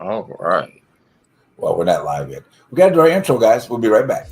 All right. Well, we're not live yet. We got to do our intro, guys. We'll be right back.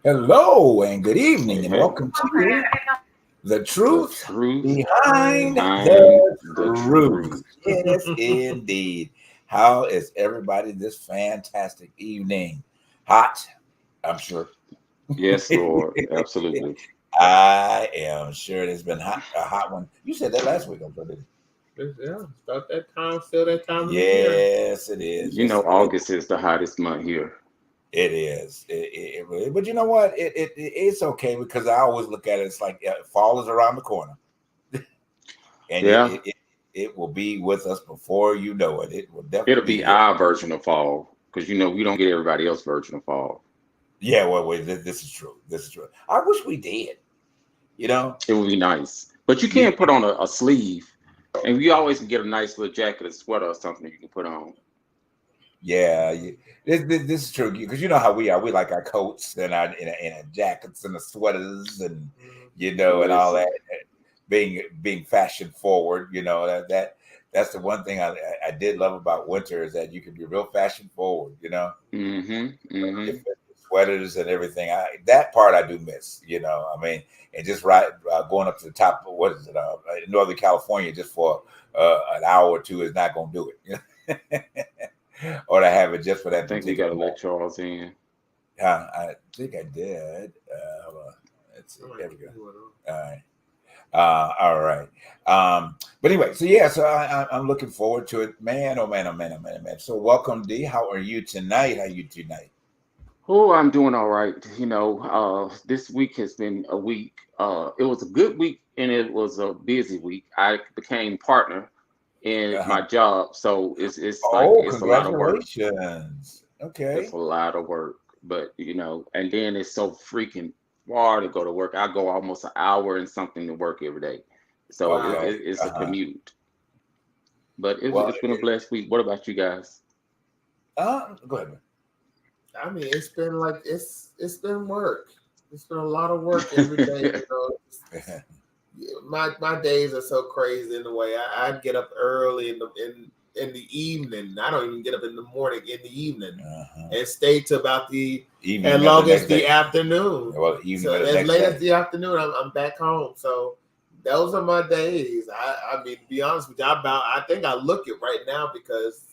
Hello and good evening, and Hey. welcome to The Truth truth Behind behind the the Truth. truth. Yes, indeed. How is everybody this fantastic evening? Hot, I'm sure. Yes, Lord. Absolutely. I am sure it has been a hot one. You said that last week, I'm sure, didn't Yeah, about that time, still that time you? of the year. Yes, it is. You Yes, know, it is. August is the hottest month here. It is. It really. But you know what? It's okay because I always look at it. It's like fall is around the corner, and Yeah. it will be with us before you know it. It will definitely It'll be be here. our version of fall because, you know, we don't get everybody else's version of fall. Yeah. Well, wait. This is true. This is true. I wish we did. You know. It would be nice. But you You, can't put on a sleeve. And you always can get a nice little jacket or sweater or something you can put on. yeah. This is true because you know how we are. We like our coats and our jackets and the sweaters and and all that. Listen. Being fashion forward, that's the one thing I did love about winter is that you can be real fashion forward, Mm-hmm. Mm-hmm. your sweaters and everything. That part I do miss, I mean, and just going up to the top of what is it, in Northern California just for an hour or two is not going to do it, or to have it just for I that think we got particular to let moment. Charles in. I think I did. Hold on. Let's see. There we go. All right. All right. But anyway, so yeah, so I'm looking forward to it, man. Oh man, oh man, oh man, oh man. So welcome, D. How are you tonight? How you tonight? Oh, I'm doing all right. You know, this week has been a week. It was a good week and it was a busy week. I became partner in Uh-huh. my job, so it's like Oh, it's a lot of work. congratulations. It's Okay. a lot of work, but you know, and then it's so freaking far to go to work. I go almost an hour and something to work every day, so Okay. it's a Uh-huh. commute. But Well, it's been a blessed week. What about you guys? go ahead, I mean, it's been work. It's been a lot of work every day. man. My days are so crazy in the way I get up early in the evening. I don't even get up in the morning, in the evening, Uh-huh. and stay to about the as Evening of the long as next the day. afternoon. Well, evening So of the as next late day. as the afternoon, I'm back home. So those are my days. I mean, to be honest with you, I think I look it right now because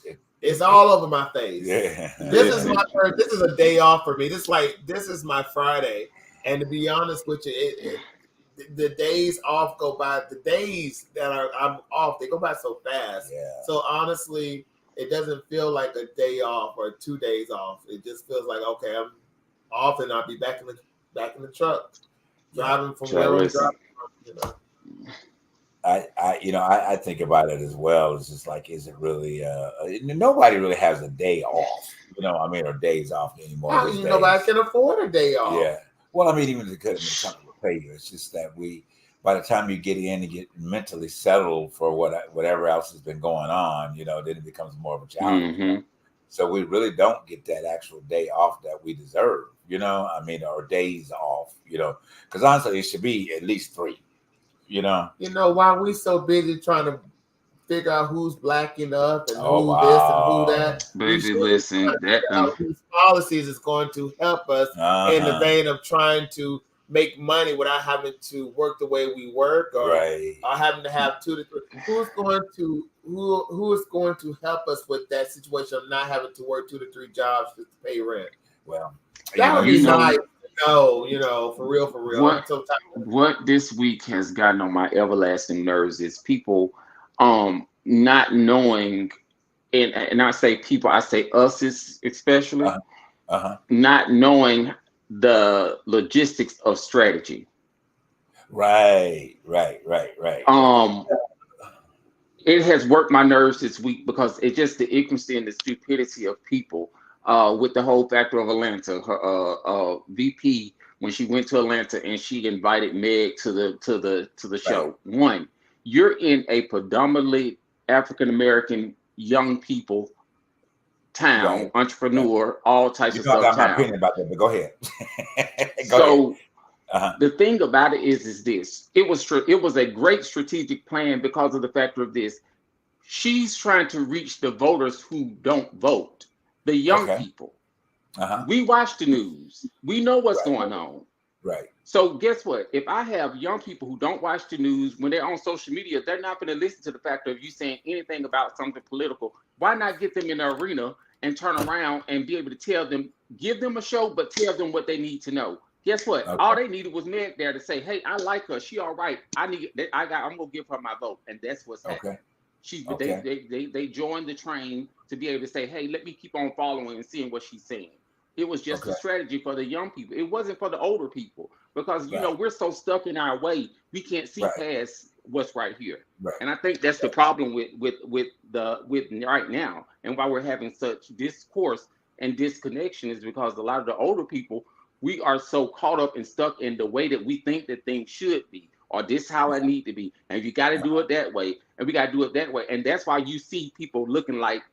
It, it's all over my face. yeah. This is Listen, my first. This is a day off for me. This is my Friday, and to be honest with you, the days off go by. The days that I'm off, they go by so fast. Yeah. So honestly, it doesn't feel like a day off or 2 days off. It just feels like okay, I'm off, and I'll be back in the truck, driving from child, where I'm listen. driving from. You know. I think about it as well. It's just like, is it really? Nobody really has a day off. I mean, or days off anymore How these nobody days. can afford a day off. Yeah. Well, I mean, even if it comes to pay you, it's just that by the time you get in and get mentally settled for whatever else has been going on, then it becomes more of a challenge. Mm-hmm. So we really don't get that actual day off that we deserve. I mean, or days off. Because honestly, it should be at least 3. Why we so busy trying to figure out who's black enough and Oh who this and who wow. that, we Baby, should be trying listen, to that figure out whose policies is going to help us in the Uh-huh. vein of trying to make money without having to work the way we work Right. or having to have 2 to 3. Who is going to help us with that situation of not having to work 2 to 3 jobs just to pay rent? Well, That would you be know, nice. No, for real. I'm What so tired. what this week has gotten on my everlasting nerves is people not knowing, and I say people, I say us especially Uh, uh-huh. not knowing the logistics of strategy. Right. Um, it has worked my nerves this week because it just the ignorance and the stupidity of people. With the whole factor of Atlanta, her VP when she went to Atlanta and she invited Meg to the Right. show. One, you're in a predominantly African American young people town, Right. Right. entrepreneur, all types You of know I stuff got my town. opinion about that, but go ahead. Go ahead. So Uh-huh. the thing about it is this: it was a great strategic plan because of the factor of this. She's trying to reach the voters who don't vote, the young Okay. people. Uh-huh. We watch the news. We know what's Right. going on. Right. So guess what? If I have young people who don't watch the news when they're on social media, they're not going to listen to the fact of you saying anything about something political. Why not get them in the arena and turn around and be able to tell them, give them a show, but tell them what they need to know. Guess what? All Okay. they needed was Meg there to say, "Hey, I like her. She all right. I'm gonna give her my vote," and that's what's happening. Okay. She Okay. they joined the train to be able to say, "Hey, let me keep on following and seeing what she's saying." It was just a Okay. strategy for the young people. It wasn't for the older people because Right. we're so stuck in our way we can't see Right. past what's right here. Right. And I think that's the problem with right now, and why we're having such discourse and disconnection is because a lot of the older people, we are so caught up and stuck in the way that we think that things should be, or this how it need to be, and you got to do it that way, and we got to do it that way, and that's why you see people looking like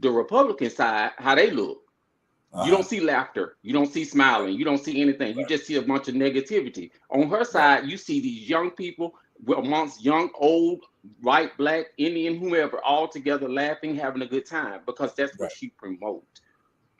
the Republican side, how they look. You Uh-huh. don't see laughter. You don't see smiling. You don't see anything. You Right. just see a bunch of negativity. On her Right. side, you see these young people amongst young, old, white, black, Indian, whomever, all together laughing, having a good time because that's what Right. she promotes.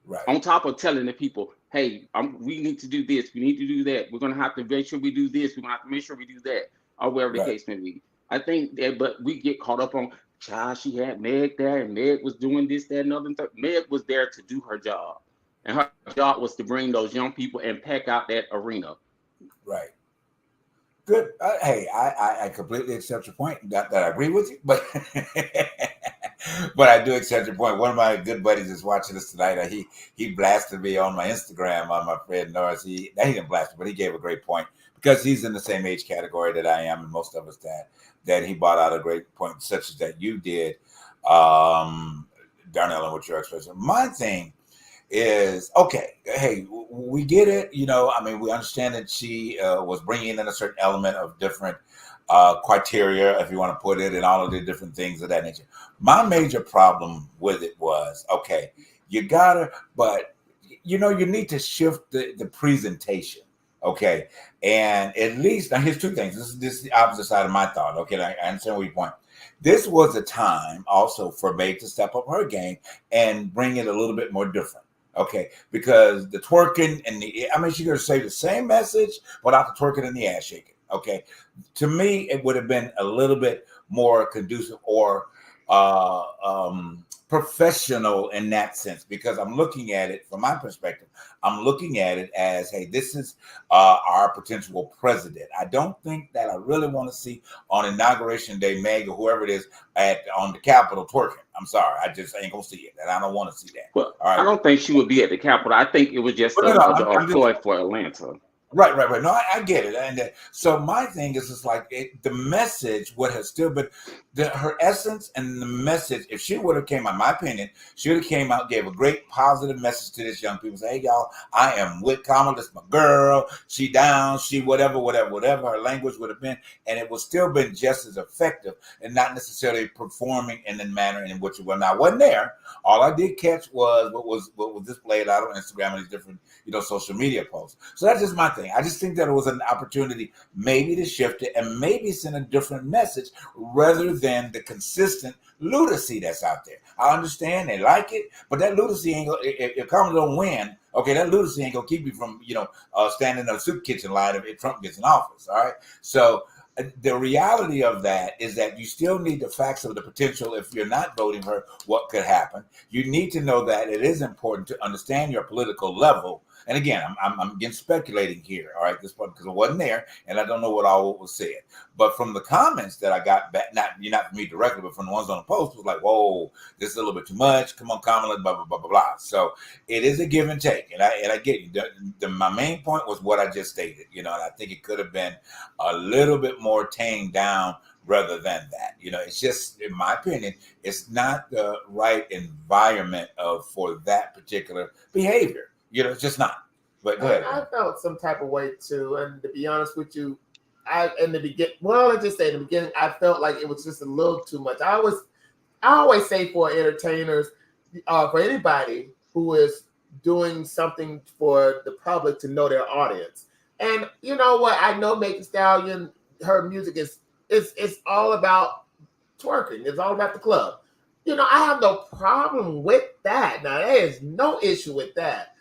Right. On top of telling the people, hey, we need to do this. We need to do that. We're going to have to make sure we do this. We're going to have to make sure we do that, or whatever the Right. case may be. I think that, but we get caught up on, child, she had Meg there, and Meg was doing this, that, and other. Meg was there to do her job. And her job was to bring those young people and pack out that arena. Right. Good. Hey, I completely accept your point. Not that I agree with you, but but I do accept your point. One of my good buddies is watching this tonight. He blasted me on my Instagram on my friend Norris. He didn't blast me, but he gave a great point because he's in the same age category that I am, and most of us that he brought out a great point, such as that you did, Darnell, and what your expression. My thing is okay. Hey, we get it. I mean, we understand that she was bringing in a certain element of different criteria, if you want to put it, and all of the different things of that nature. My major problem with it was okay. You gotta, but you need to shift the presentation. Okay, and at least now here's two things. This is the opposite side of my thought. Okay, I understand where you point. This was a time also for Meg to step up her game and bring it a little bit more different. Okay, because the twerking and she's going to say the same message without the twerking and the ass shaking. Okay, to me, it would have been a little bit more conducive or professional in that sense, because I'm looking at it from my perspective. I'm looking at it as, hey, this is our potential president. I don't think that I really want to see on Inauguration Day, Meg or whoever it is on the Capitol twerking. I'm sorry, I just ain't gonna see it, and I don't want to see that. Well, All right. I don't think she would be at the Capitol. I think it was just a ploy for Atlanta. Right. No, I get it. And so my thing is just like the message would have still been her essence and the message. If she would have came out, in my opinion, she would have came out, gave a great positive message to this young people. Say, hey, y'all, I am with Kamala. This is my girl. She down. She whatever her language would have been. And it would still been just as effective and not necessarily performing in the manner in which it was. Now, I wasn't there. All I did catch was what was displayed out on Instagram and these different, social media posts. So that's just my thing. I just think that it was an opportunity maybe to shift it and maybe send a different message rather than the consistent lunacy that's out there. I understand they like it, but that lunacy ain't gonna, if Kamala don't win, okay, that lunacy ain't gonna keep you from, standing in a soup kitchen line if Trump gets in office. All right. So the reality of that is that you still need the facts of the potential. If you're not voting for her, what could happen? You need to know that it is important to understand your political level And again, I'm again speculating here, all right, at this point, because I wasn't there and I don't know what all was said. But from the comments that I got back, not from me directly, but from the ones on the post, was like, whoa, this is a little bit too much. Come on, Kamala, blah, blah, blah, blah, blah. So it is a give and take. And I get you. My main point was what I just stated, and I think it could have been a little bit more tamed down rather than that. It's just, in my opinion, it's not the right environment for that particular behavior. It's just not. But go ahead. I felt some type of way too, and to be honest with you, in the beginning, I felt like it was just a little too much. I always say for entertainers, for anybody who is doing something for the public to know their audience. And you know what? I know Megan Thee Stallion, her music is all about twerking. It's all about the club. I have no problem with that. Now, there is no issue with that.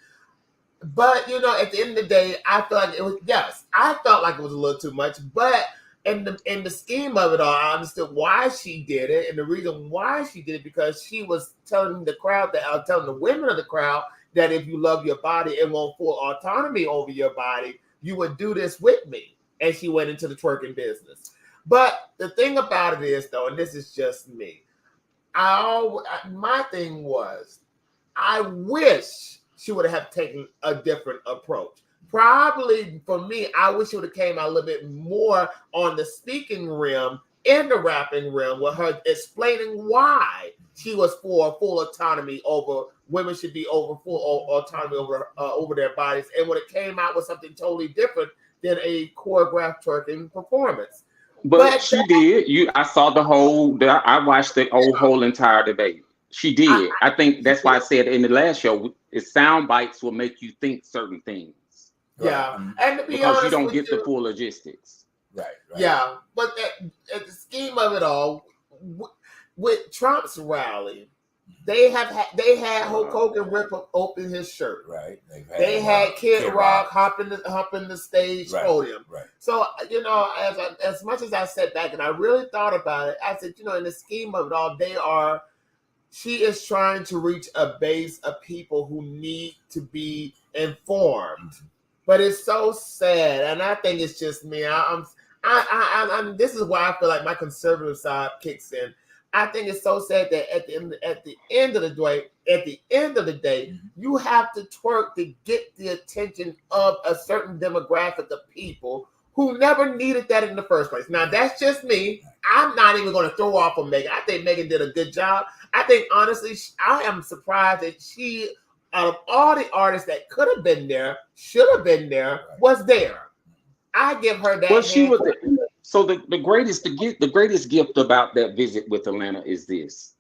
But, at the end of the day, I felt like it was a little too much. But in the scheme of it all, I understood why she did it. And the reason why she did it, because she was telling the crowd, telling the women of the crowd, that if you love your body and want full autonomy over your body, you would do this with me. And she went into the twerking business. But the thing about it is, though, and this is just me, my thing was, I wish she would have taken a different approach. Probably for me, I wish she would have came out a little bit more on the speaking realm and the rapping realm, with her explaining why she was for full autonomy over women should be over full autonomy over their bodies, and when it came out with something totally different than a choreographed twerking performance. But she did. I saw I watched the whole entire debate. She did. I think that's why I said in the last show, sound bites will make you think certain things. Yeah, and to be because honest, you don't get the full logistics. Right. Yeah, but at the scheme of it all, with Trump's rally, they had Hulk Hogan rip open his shirt. Right. They had Kid Rock humping the stage podium. Right. So as much as I sat back and I really thought about it, I said, in the scheme of it all, she is trying to reach a base of people who need to be informed. But it's so sad, and I think it's just me. I'm this is why I feel like my conservative side kicks in. I think it's so sad that at the end of the day, you have to twerk to get the attention of a certain demographic of people who never needed that in the first place. Now, that's just me. I'm not even going to throw off on Megan. I think Megan did a good job. I think, honestly, I am surprised that she, out of all the artists that could have been there, should have been there, was there. I give her that. Well, she was. So the greatest gift about that visit with Atlanta is this.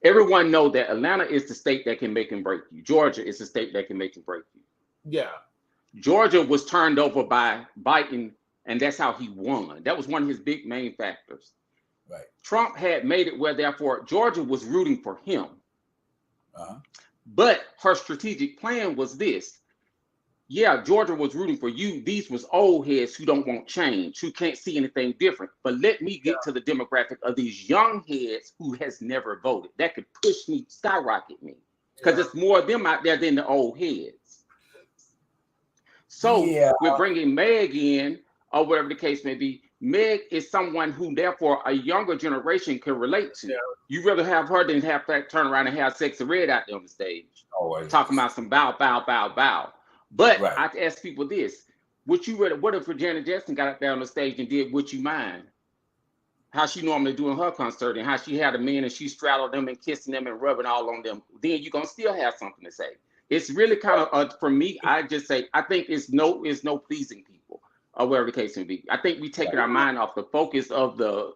Everyone know that Atlanta is the state that can make and break you. Georgia is the state that can make and break you. Yeah. Georgia was turned over by Biden, and that's how he won. That was one of his big main factors. Right. Trump had made it where, therefore, Georgia was rooting for him. But her strategic plan was this. Yeah, Georgia was rooting for you. These was old heads who don't want change, who can't see anything different. But let me get to the demographic of these young heads who has never voted. That could skyrocket me. Because it's more of them out there than the old heads. So we're bringing Meg in, or whatever the case may be. Meg is someone who, therefore, a younger generation can relate to. Yeah. You'd rather have her than have that turn around and have Sexy Red out there on the stage. Always. Talking about some bow, bow, bow, bow. But I have to ask people this. What if Janet Jackson got up there on the stage and did Would You Mind? How she normally doing her concert, and how she had a man and she straddled them and kissing them and rubbing all on them. Then you're going to still have something to say. It's really kind of, for me, I just say, I think it's no pleasing people, or whatever the case may be. I think we taking our mind off the focus of the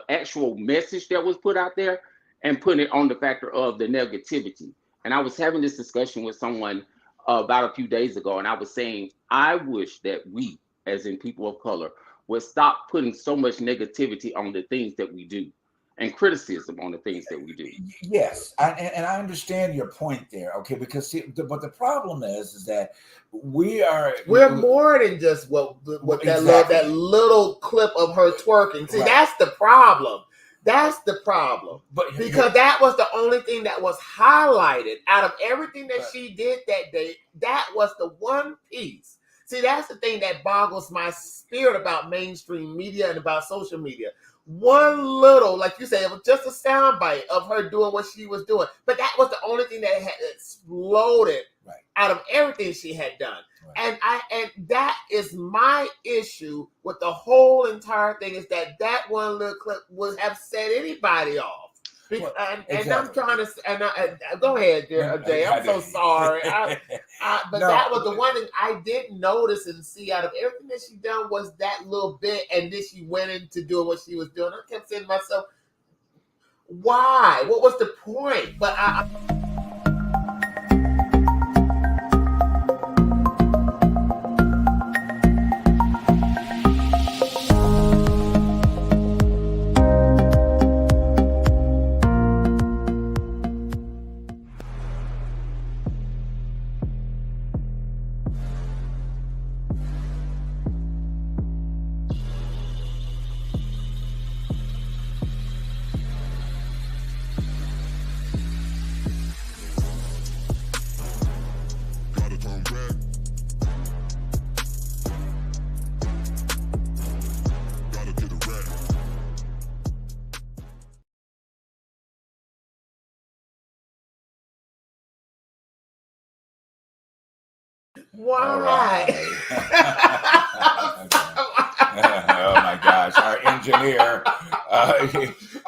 actual message that was put out there and putting it on the factor of the negativity. And I was having this discussion with someone about a few days ago, and I was saying, I wish that we, as in people of color, would stop putting so much negativity on the things that we do and criticism on the things that we do. Yes, and I understand your point there, okay, because but the problem is that we're more than just what that little clip of her twerking. See, that's the problem. That's the problem. But because that was the only thing that was highlighted out of everything that she did that day. That was the one piece. See, that's the thing that boggles my spirit about mainstream media and about social media. One little, like you said, it was just a soundbite of her doing what she was doing. But that was the only thing that had exploded out of everything she had done. Right. And that is my issue with the whole entire thing, is that one little clip would have set anybody off. Well, and I'm trying to, go ahead, Jay. I'm so sorry. But no, that was the one thing I didn't notice and see out of everything that she done was that little bit, and then she went into doing what she was doing. I kept saying to myself, why? What was the point? But why? Oh my gosh, our engineer. I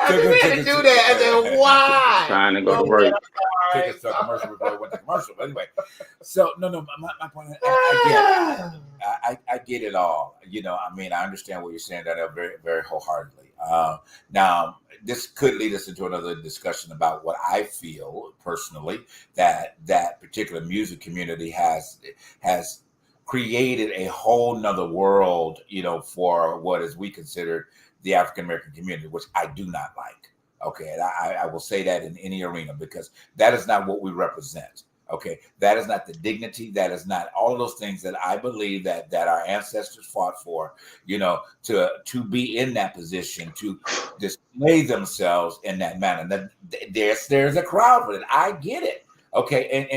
didn't do that. I said, why? Trying to go to break. Took us to a commercial before we went to commercial. But anyway, so no, my point is, I get it all. You know, I mean, I understand what you're saying, that very, very wholeheartedly. Now, this could lead us into another discussion about what I feel personally that particular music community has created a whole nother world, you know, for what is we consider the African American community, which I do not like. Okay, and I will say that in any arena, because that is not what we represent. Okay, that is not the dignity. That is not all of those things that I believe that our ancestors fought for. You know, to be in that position, to display themselves in that manner. That there's a crowd for it. I get it. Okay,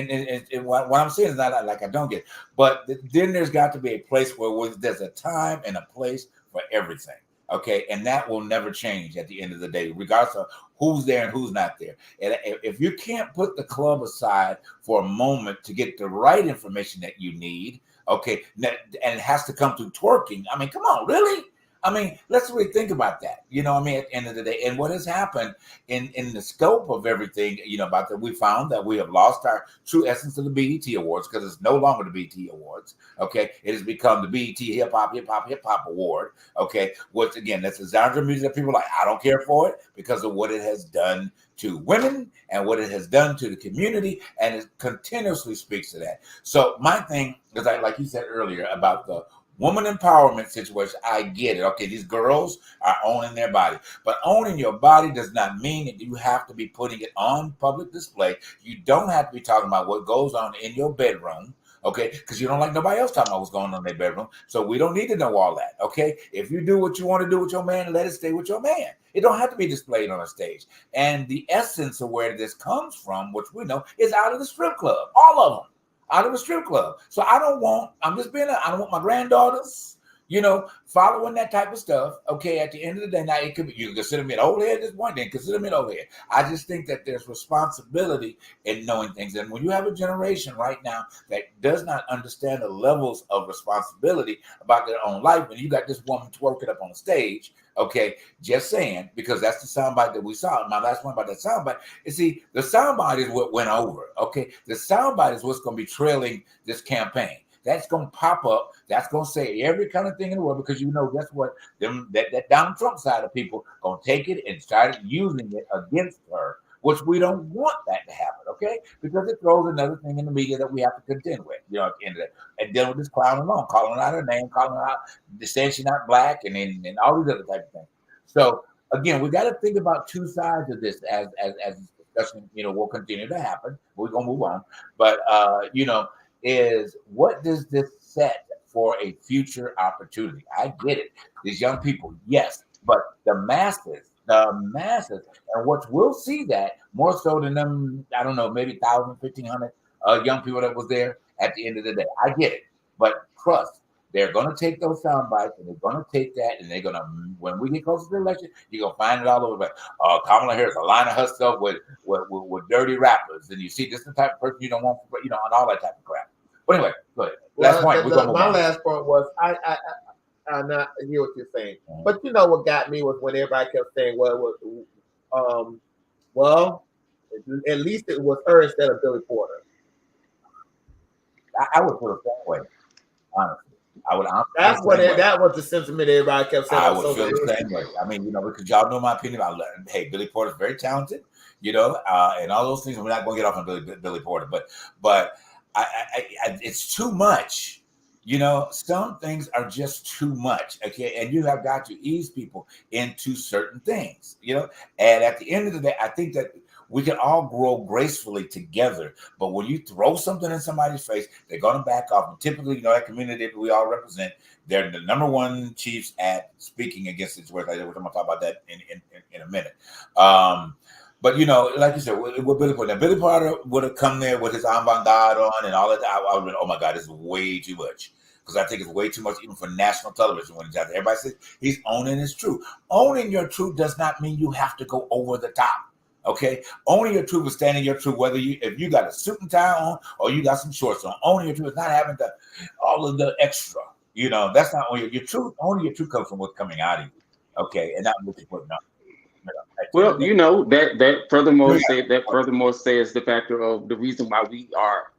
and what I'm saying is not like I don't get it, but then there's got to be a place where there's a time and a place for everything. Okay, and that will never change at the end of the day, regardless of who's there and who's not there. And if you can't put the club aside for a moment to get the right information that you need, okay, and it has to come through twerking. I mean, come on, really? I mean, let's really think about that. You know what I mean? At the end of the day, and what has happened in the scope of everything, you know, about that, we found that we have lost our true essence of the BET Awards, because it's no longer the BET Awards. Okay, it has become the BET Hip Hop Award. Okay, which again, that's a genre of music that people are like, I don't care for it because of what it has done to women and what it has done to the community, and it continuously speaks to that. So my thing is, like you said earlier about the woman empowerment situation, I get it. Okay, these girls are owning their body. But owning your body does not mean that you have to be putting it on public display. You don't have to be talking about what goes on in your bedroom, okay? Because you don't like nobody else talking about what's going on in their bedroom. So we don't need to know all that, okay? If you do what you want to do with your man, let it stay with your man. It don't have to be displayed on a stage. And the essence of where this comes from, which we know, is out of the strip club. All of them. Out of a strip club. So I don't want my granddaughters, you know, following that type of stuff. Okay, at the end of the day, now it could be, you consider me an old head at this point, then consider me an old head. I just think that there's responsibility in knowing things. And when you have a generation right now that does not understand the levels of responsibility about their own life, when you got this woman twerking up on stage, okay, just saying, because that's the soundbite that we saw. My last one about that soundbite. You see, the soundbite is what went over. Okay, the soundbite is what's going to be trailing this campaign. That's going to pop up. That's going to say every kind of thing in the world, because you know that's what that Donald Trump side of people going to take it and start using it against her, which we don't want that to happen, okay? Because it throws another thing in the media that we have to contend with, you know, at the end of that. And dealing with this clown alone, calling out her name, calling her out, saying she's not black, and all these other type of things. So again, we got to think about two sides of this as this discussion, you know, will continue to happen. We're gonna move on, but you know, is what does this set for a future opportunity? I get it, these young people, yes, but the masses, the masses. And what we'll see that more so than them, I don't know, maybe 1,000, 1,500 young people that was there at the end of the day. I get it. But trust, they're going to take those sound bites and they're going to take that and they're going to, when we get closer to the election, you're going to find it all over. But Kamala Harris aligning herself with dirty rappers. And you see, this is the type of person you don't want, and all that type of crap. But anyway, go ahead. Last point. My last point was, I not hear what you're saying. Mm-hmm. But you know what got me was when everybody kept saying, well, at least it was her instead of Billy Porter. I would feel the same way, honestly. That was the sentiment everybody kept saying. I would feel the same way. I mean, because y'all know my opinion about, hey, Billy Porter's very talented, and all those things. We're not going to get off on Billy Porter, but I it's too much. Some things are just too much. Okay, and you have got to ease people into certain things. And at the end of the day, I think that we can all grow gracefully together, but when you throw something in somebody's face, they're going to back off. And typically, that community that we all represent, they're the number one chiefs at speaking against situations like that. We're going to talk about that in a minute. But like you said, with Billy Porter, Billy Porter would have come there with his avant-garde on and all that. I would have been, oh my God, this is way too much. Because I think it's way too much even for national television when he's out there. Everybody says he's owning his truth. Owning your truth does not mean you have to go over the top. Okay, owning your truth is standing your truth. Whether if you got a suit and tie on or you got some shorts on, owning your truth is not having all of the extra. That's not owning your truth. Owning your truth comes from what's coming out of you. Okay, and not what you're putting up. Well, that furthermore says the factor of the reason why we are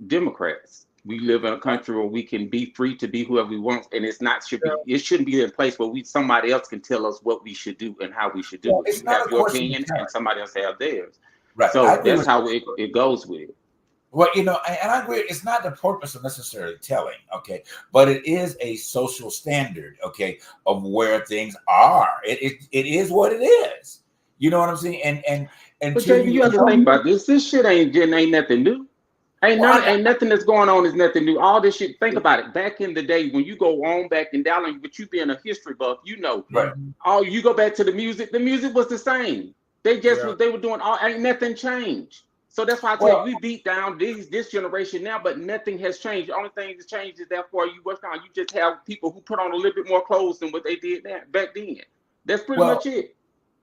Democrats. We live in a country where we can be free to be whoever we want, and it shouldn't be in a place where somebody else can tell us what we should do and how we should do it. You have your opinion, and somebody else have theirs. Right. So that's how it goes with it. Well, and I agree. It's not the purpose of necessarily telling, okay, but it is a social standard, okay, of where things are. It is what it is. You know what I'm saying? And but Jay, you have to think about this. This shit ain't nothing new. Ain't nothing that's going on is nothing new. All this shit, think about it. Back in the day when you go on back in Dallas, but you being a history buff, right. You go back to the music was the same. They were doing ain't nothing changed. So that's why I tell you, we beat down this generation now, but nothing has changed. The only thing that's changed is that for you just have people who put on a little bit more clothes than what they did back then. That's pretty much it.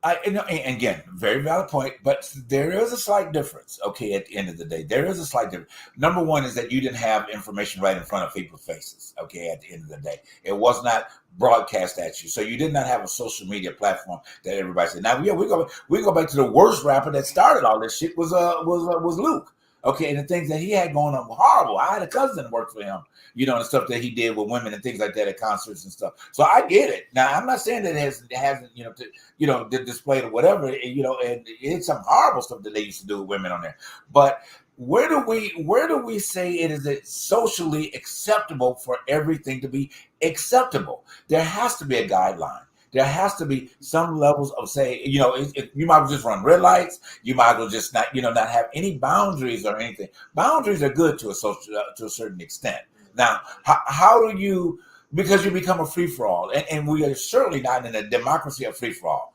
And again, very valid point, but there is a slight difference. Okay, at the end of the day, there is a slight difference. Number one is that you didn't have information right in front of people's faces. Okay, at the end of the day, it was not broadcast at you, so you did not have a social media platform that everybody said. Now, we go back to the worst rapper that started all this shit was Luke. Okay, and the things that he had going on were horrible. I had a cousin that worked for him, and the stuff that he did with women and things like that at concerts and stuff. So I get it. Now, I'm not saying that it hasn't, displayed or whatever, and it's some horrible stuff that they used to do with women on there. But where do we say it is socially acceptable for everything to be acceptable? There has to be a guideline. There has to be some levels of you might as well just run red lights. You might as well just not have any boundaries or anything. Boundaries are good to a certain extent. Now, how do you, because you become a free for all, and we are certainly not in a democracy of free for all.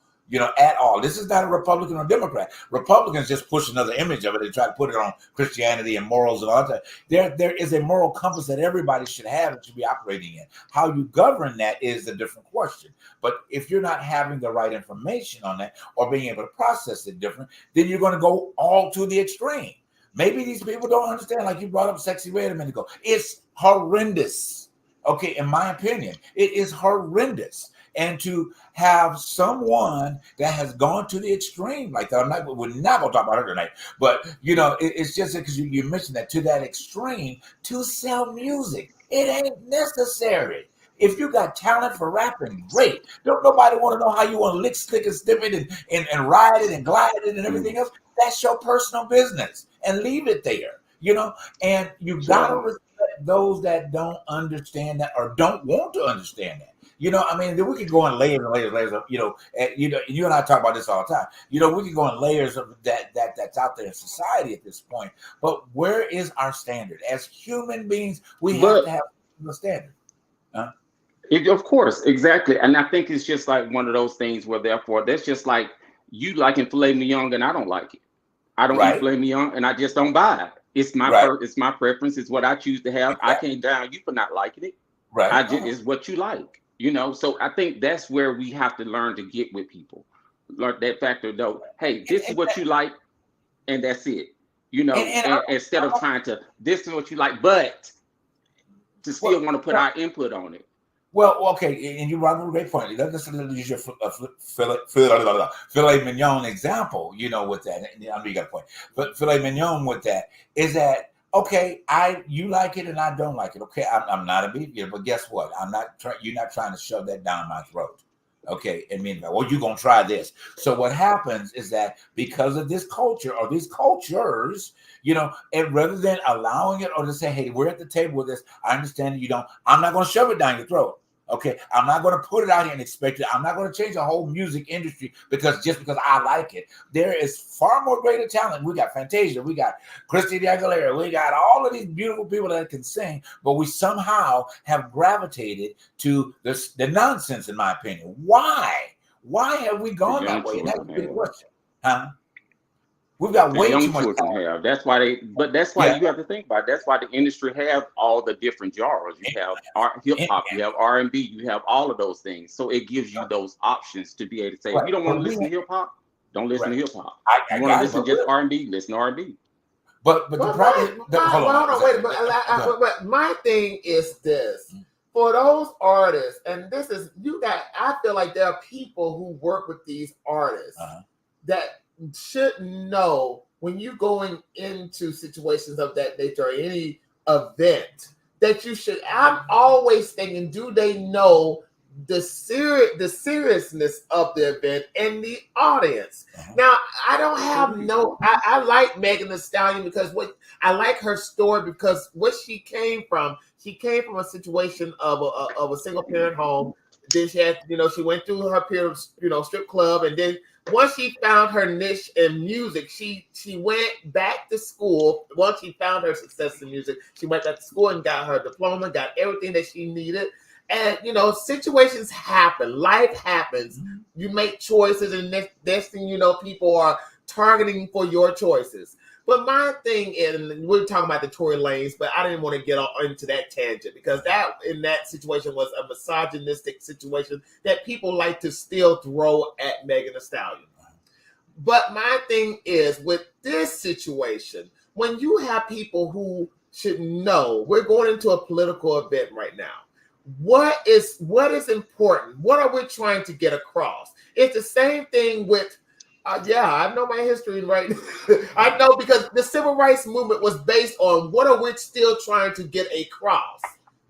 At all. This is not a Republican or Democrat. Republicans just push another image of it and try to put it on Christianity and morals and all that. There is a moral compass that everybody should have and should be operating in. How you govern that is a different question. But if you're not having the right information on that or being able to process it different, then you're going to go all to the extreme. Maybe these people don't understand, like you brought up Sexy Red a minute ago. It's horrendous. Okay, in my opinion, it is horrendous. And to have someone that has gone to the extreme like that, we're not going to talk about her tonight, but it's just because you mentioned that, to that extreme, to sell music. It ain't necessary. If you got talent for rapping, great. Don't nobody want to know how you want to lick, stick, and stip it and ride it and glide it and everything else. That's your personal business, and leave it there. And you got to respect those that don't understand that or don't want to understand that. Then we could go in layers and layers of, you and I talk about this all the time. We can go in layers of that's out there in society at this point. But where is our standard? As human beings, we have to have a standard. Huh? Of course, exactly. And I think it's just like one of those things where therefore that's just like you liking filet mignon and I don't like it. I don't eat Right, filet mignon and I just don't buy it. right, It's my preference. It's what I choose to have. I exactly, can't down you for not liking it. right. I just it's what you like, you know. So I think that's where we have to learn to get with people. Learn that factor though. Hey, this is And, what you like, and that's it. You and, know, and and instead of trying to this is what you like, but to still well, want to put our input on it. well, okay, and you brought up a great point. Let's use your filet mignon example. You know, with that, I know you got a point. But filet mignon with that is that okay? You like it and I don't like it. Okay, I'm not a beef eater, but guess what? I'm not. You're not trying to shove that down my throat. Okay, and mean, well, you're gonna try this. So what happens is that because of this culture or these cultures, you know, and rather than allowing it or to say, hey, we're at the table with this, I understand that you don't. I'm not gonna shove it down your throat. Okay, I'm not going to put it out here and expect it. I'm not going to change the whole music industry because I like it. There is far more greater talent. We got Fantasia, we got Christina Aguilera, we got all of these beautiful people that can sing, but we somehow have gravitated to the nonsense, in my opinion. Why? Why have we The gone young that way? And that's children a big have. question, huh? We've got The way too young much children talent. have. That's why but that's why Yeah, you have to think about it. That's why the industry have all the different genres. You have hip and, hop, you have R&B, you have all of those things. So it gives you those options to be able to say, if right, you don't want but to listen we to hip hop, don't listen right. to hip hop. I You want to got it, listen but just R&B, listen to R&B. but the problem. Hold well, on, hold on, wait, but my thing is this: for those artists, and this is I feel like there are people who work with these artists that should know when you're going into situations of that nature or any event that you should. I'm always thinking, do they know the seriousness of the event and the audience? Now, I don't have I like Megan Thee Stallion because I like her story because what she came from a situation of a single parent home. Then she had, she went through her period of, strip club, and then once she found her niche in music, she went back to school. Once she found her success in music, she went back to school and got her diploma, got everything that she needed. And situations happen, life happens. You make choices, and next thing you know, people are targeting for your choices. But my thing is, and we're talking about the Tory Lanez, but I didn't want to get into that tangent because that in that situation was a misogynistic situation that people like to still throw at Megan Thee Stallion. But my thing is, with this situation, when you have people who should know, we're going into a political event right now. What is important? What are we trying to get across? It's the same thing with I know my history right now. I know because the civil rights movement was based on what are we still trying to get across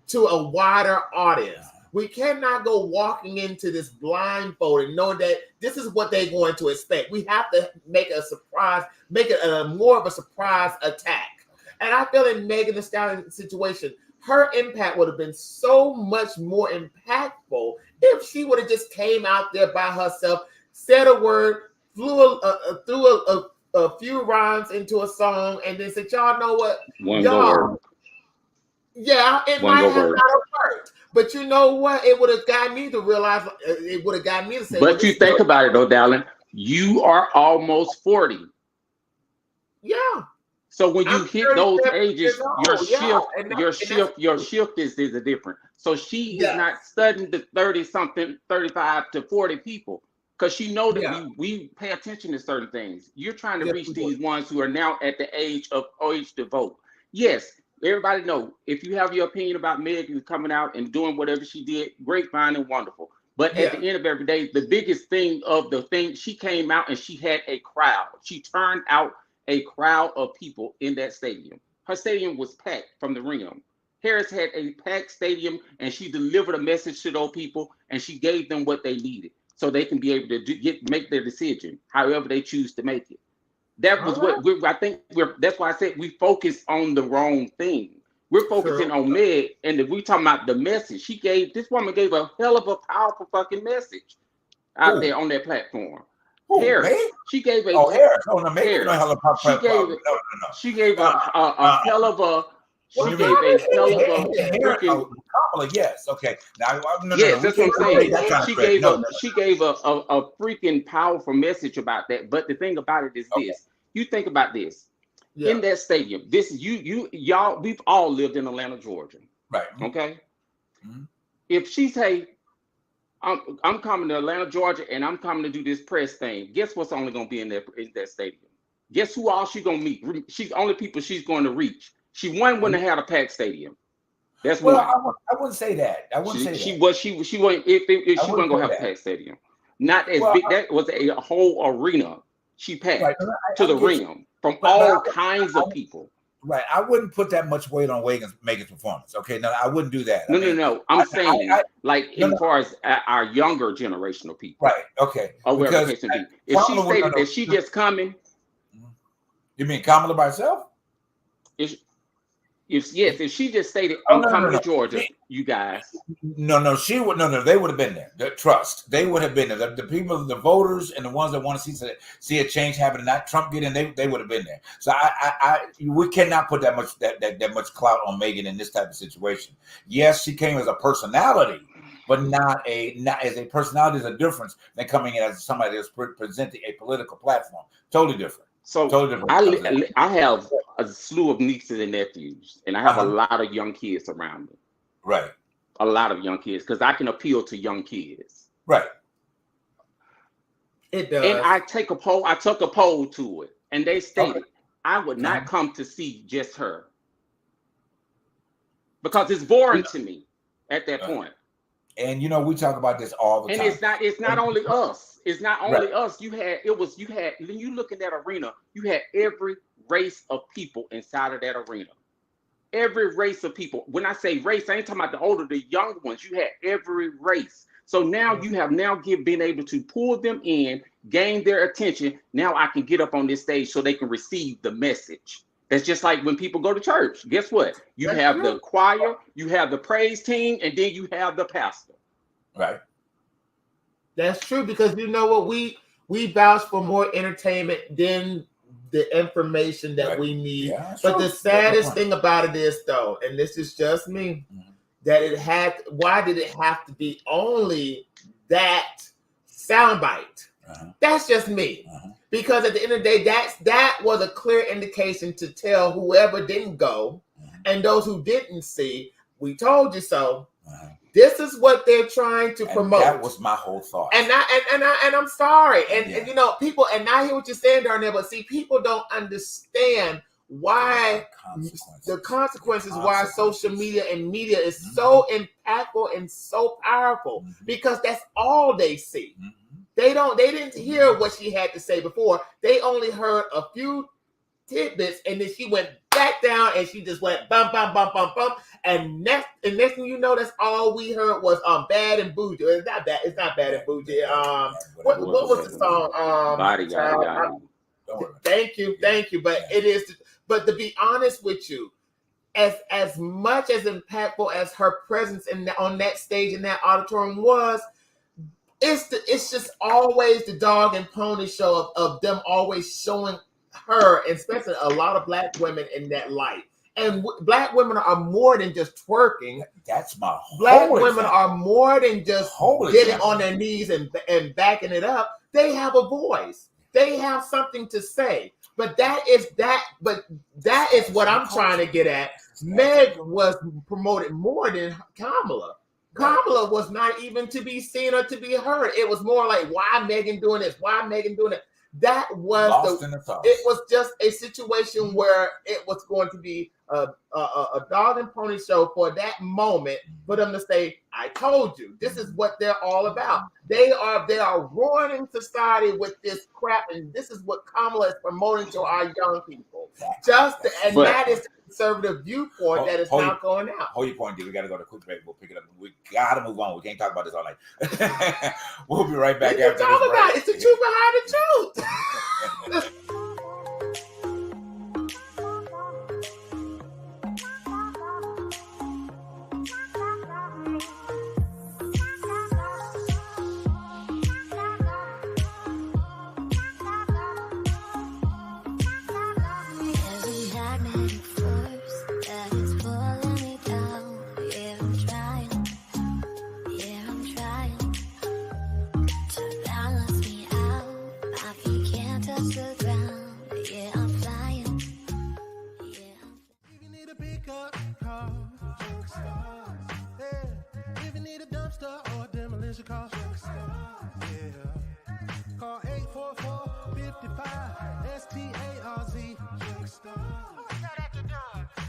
to a wider audience. We cannot go walking into this blindfolded knowing that this is what they're going to expect. We have to make a surprise, make it more of a surprise attack. And I feel in Megan Thee Stallion situation, her impact would have been so much more impactful if she would have just came out there by herself, said a word, threw a few rhymes into a song, and then said, "Y'all know what? Y'all, yeah, it might have not worked, but you know what? It would have got me to realize. It would have got me to say." But you think about it, though, darling. You are almost 40. Yeah. So when you hit those ages, your shift is different. So she is not studying the 30-something, 35 to 40 people. Because she know that we pay attention to certain things. You're trying to reach these ones who are now at the age to vote. Yes, everybody know if you have your opinion about Megan coming out and doing whatever she did, great, fine, and wonderful. But at the end of every day, the biggest thing of the thing, she came out and she had a crowd. She turned out a crowd of people in that stadium. Her stadium was packed from the rim. Harris had a packed stadium, and she delivered a message to those people, and she gave them what they needed, so they can be able to make their decision, however they choose to make it. That was that's why I said we focus on the wrong thing. We're focusing on Meg, and if we talking about the message, this woman gave a hell of a powerful fucking message out there on that platform. Harris, she gave a Harris. Oh, no, Meg don't have a she gave she gave a hell of a freaking Kamala, yes. Okay. Now, Yes, that's what I'm saying. She gave a freaking powerful message about that. But the thing about it is this: you think about this in that stadium. This is y'all. We've all lived in Atlanta, Georgia, right? Okay. Mm-hmm. If she say, I'm coming to Atlanta, Georgia, and I'm coming to do this press thing, guess what's only going to be in that stadium? Guess who all she's going to meet? She's only people she's going to reach. She wouldn't have a packed stadium. That's one. I wouldn't say that. I wouldn't say that. She wasn't if she wasn't going to have a packed stadium. Not as big. That was a whole arena. She packed to the rim from all kinds of people. Right. I wouldn't put that much weight on Megan's performance. Okay. No, I wouldn't do that. No. I'm saying as far as our younger generation of people. Right. Okay. Or whatever the case may be. If she stated that she just coming. You mean Kamala by herself? If she just stated, I'm coming to Georgia, you guys. No, she would. No, they would have been there. Trust, they would have been there. The people, the voters, and the ones that want to see a change happen, and not Trump get in, they would have been there. So we cannot put that much clout on Megan in this type of situation. Yes, she came as a personality, but not as a personality is a difference than coming in as somebody that's presenting a political platform. Totally different. So I have a slew of nieces and nephews, and I have a lot of young kids around me. Right. A lot of young kids, because I can appeal to young kids. Right. It does. And I took a poll to it, and they stated I would not come to see just her. Because it's boring to me at that point. And we talk about this all the time. And it's not only us. It's not only us. You when you look at that arena, you had every race of people inside of that arena. Every race of people. When I say race, I ain't talking about the older, the young ones. You had every race. So now you have been able to pull them in, gain their attention. Now I can get up on this stage so they can receive the message. That's just like when people go to church. Guess what? You have the choir, you have the praise team, and then you have the pastor. Right. That's true, because you know what? We vouch for more entertainment than the information that we need. Yeah, but the saddest thing about it is, though, and this is just me, that why did it have to be only that soundbite? That's just me. Because at the end of the day, that was a clear indication to tell whoever didn't go and those who didn't see, we told you so. This is what they're trying to promote. That was my whole thought. And I'm sorry. And people, and I hear what you're saying down there, but see, people don't understand why the consequences why social media and media is so impactful and so powerful, because that's all they see. They didn't hear what she had to say before. They only heard a few tidbits, and then she went back down and she just went bum bum bum bum bum. And next thing you know, that's all we heard was Bad and Bougie. It's not bad and Bougie. What was the song? Body Guy. Thank you. But it is. But to be honest with you, as much as impactful as her presence on that stage in that auditorium was, it's just always the dog and pony show of them always showing her, especially a lot of Black women, in that light. And Black women are more than just twerking. That's my Black women are more than just getting on their knees and backing it up. They have a voice. They have something to say. But that is what I'm trying to get at. Meg was promoted more than Kamala. Kamala was not even to be seen or to be heard. It was more like, why Megan doing this? Why Megan doing it? That was it was just a situation where it was going to be a dog and pony show for that moment, for them to say, I told you, this is what they're all about. They are ruining society with this crap, and this is what Kamala is promoting to our young people. That is the conservative viewpoint that is now going out. Hold your point, dude. We got to go to a quick break. We'll pick it up. We got to move on. We can't talk about this all night. We'll be right back after this break. It's the truth behind the truth. Magnetic force that is pulling me down. Yeah, I'm trying should call Jugstar. Yeah. Call 844-55-STARZ. Jugstar.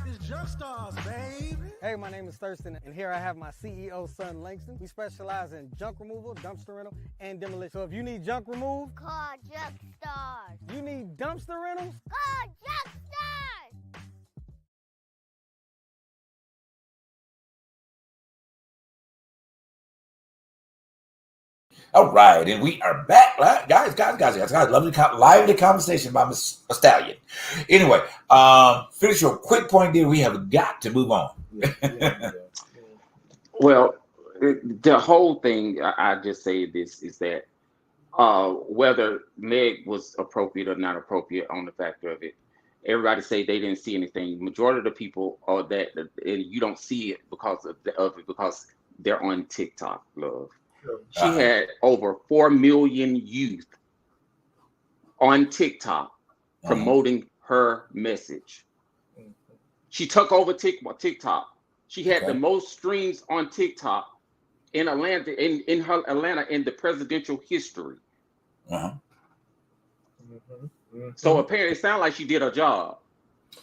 It's Jugstars, baby. Hey, my name is Thurston, and here I have my CEO, son Langston. We specialize in junk removal, dumpster rental, and demolition. So if you need junk removed, call Jugstars. You need dumpster rentals, call Jugstars. All right, and we are back, guys. Lovely lively conversation about Miss Stallion. Anyway, finish your quick point there. We have got to move on. Well, the whole thing, I just say this, is that whether Meg was appropriate or not appropriate on the factor of it, everybody say they didn't see anything. Majority of the people are that, and you don't see it because of it because they're on TikTok, love. She had over 4 million youth on TikTok promoting her message. She took over TikTok. She had the most streams on TikTok in Atlanta, in Atlanta in the presidential history. So apparently, it sounded like she did her job.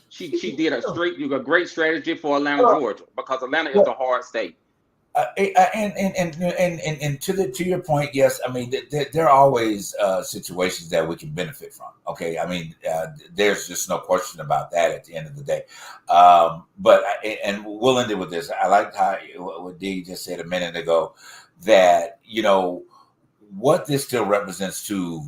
She did a great strategy for Atlanta, Georgia, because Atlanta is a hard state. And to your point, yes, I mean there are always situations that we can benefit from. Okay, I mean there's just no question about that at the end of the day. But we'll end it with this. I liked how what Dee just said a minute ago, that what this still represents to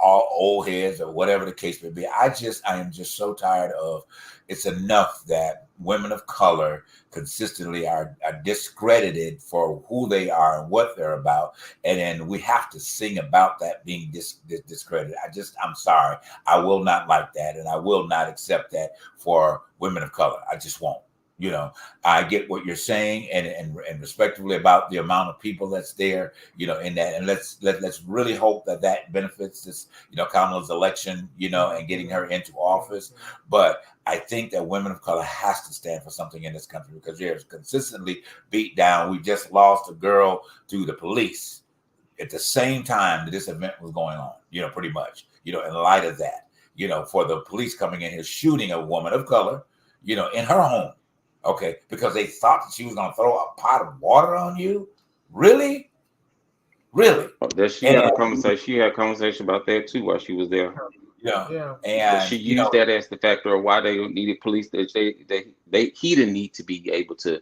all old heads or whatever the case may be. I am just so tired of it's enough that women of color consistently are discredited for who they are and what they're about. And then we have to sing about that being discredited. I'm sorry. I will not like that. And I will not accept that for women of color. I just won't. I get what you're saying, and respectively about the amount of people that's there, in that, and let's really hope that benefits this, Kamala's election, and getting her into office. But I think that women of color has to stand for something in this country, because they're consistently beat down. We just lost a girl to the police at the same time that this event was going on, pretty much, in light of that, for the police coming in here shooting a woman of color, in her home. Okay, because they thought that she was going to throw a pot of water on you. Really? She had a conversation. She had a conversation about that too while she was there. Yeah. And she used that as the factor of why they needed police. That he didn't need to be able to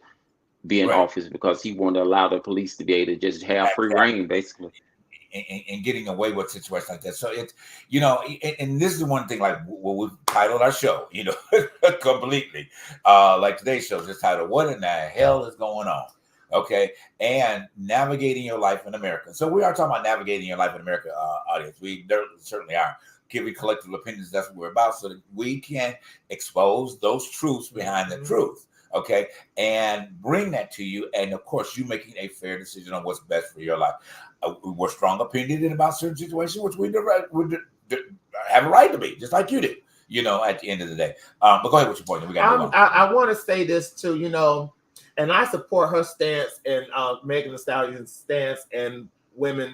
be in office, because he wanted to allow the police to be able to just have free reign, basically. And getting away with situations like that. So it's, and this is the one thing, like what we've titled our show, completely. Like today's show is just titled, "What in the hell is going on?" Okay. And navigating your life in America. So we are talking about navigating your life in America, audience. We certainly are. Giving collective opinions, that's what we're about, so that we can expose those truths behind the truth. Okay, and bring that to you, and of course, you making a fair decision on what's best for your life. We're strong opinionated about certain situations, which we have a right to be, just like you do. At the end of the day. But go ahead with your point. I want to say this too. And I support her stance and Megan Thee Stallion's stance and women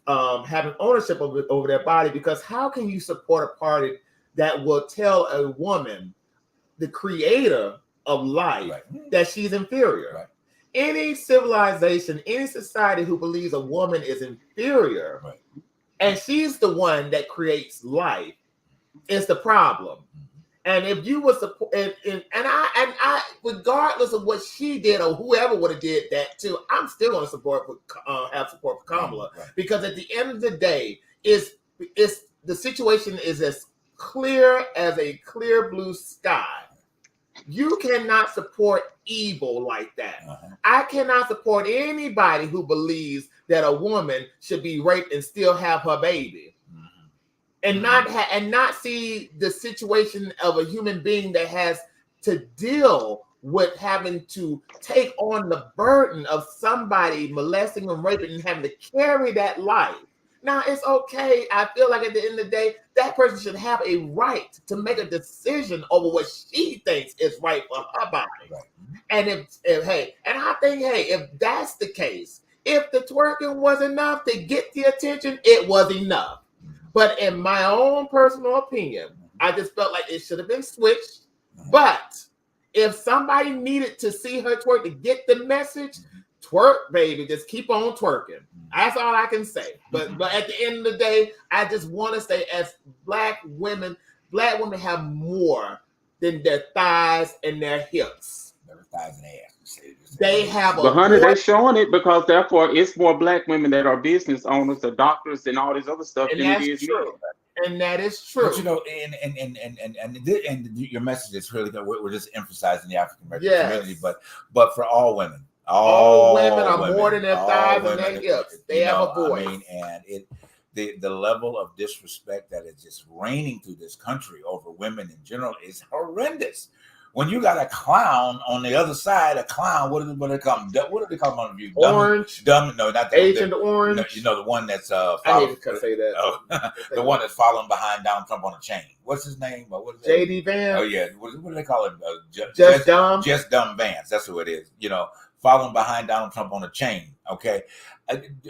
having ownership over their body, because how can you support a party that will tell a woman, the creator of life, that she's inferior? Any civilization, any society who believes a woman is inferior, and she's the one that creates life, is the problem. And if you would support, and I, regardless of what she did or whoever would have did that too, I'm still going to have support for Kamala, because at the end of the day, the situation is as clear as a clear blue sky. You cannot support evil like that. I cannot support anybody who believes that a woman should be raped and still have her baby, and not see the situation of a human being that has to deal with having to take on the burden of somebody molesting and raping and having to carry that life. Now, it's okay. I feel like at the end of the day, that person should have a right to make a decision over what she thinks is right for her body. And if I think, if that's the case, If the twerking was enough to get the attention, it was enough. But in my own personal opinion, I just felt like it should have been switched. But if somebody needed to see her twerk to get the message, twerk, baby, just keep on twerking. That's all I can say. But at the end of the day, I just want to say, as black women have more than their thighs and their hips. Their thighs and ass. They have But honey, they're showing it because therefore it's more black women that are business owners, the doctors, and all this other stuff. And than that's it is true. men. And that is true. But you know, and your message is really good. We're just emphasizing the African American community, but for all women. All women are more than their thighs and their hips. They have a voice. I mean, and the level of disrespect that is just reigning through this country over women in general is horrendous. When you got a clown on the other side, what do they call them? What do they call them on the view? Orange. Dumb. No, not the Agent Orange. No, you know, the one that's I hate to say that. Oh, the one that's following behind Donald Trump on a chain. What's his name? What is JD Vance. Oh yeah. What do they call him? Just Dumb. Just Dumb Vance. That's who it is. You know, following behind Donald Trump on a chain. Okay.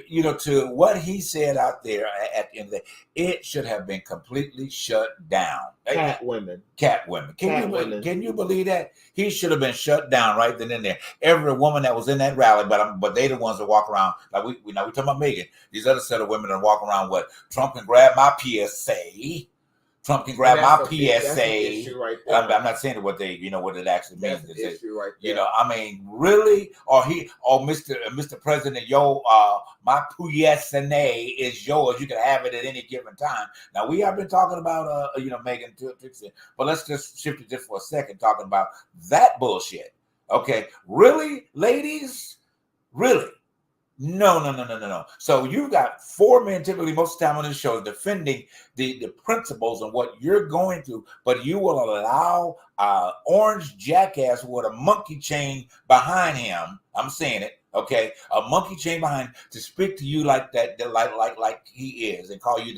You know, to what he said out there at the end of the day, it should have been completely shut down. Cat women. Can you believe that? He should have been shut down right then and there. Every woman that was in that rally, but they the ones that walk around like we talking about Megan. These other set of women that walk around what Trump can grab my PSA. Trump can grab my PSA. Right, I'm not saying what it actually means. That's the issue right there. You know, I mean, really, or Mr. President, my PSA is yours. You can have it at any given time. Now we have been talking about Megan Trixie, but let's just shift it just for a second, talking about that bullshit. Okay, really, ladies, really. No. So you got four men typically most of the time on this show defending the principles and what you're going through, but you will allow orange jackass with a monkey chain behind him. I'm saying it, okay? A monkey chain behind to speak to you like that, like he is, and call you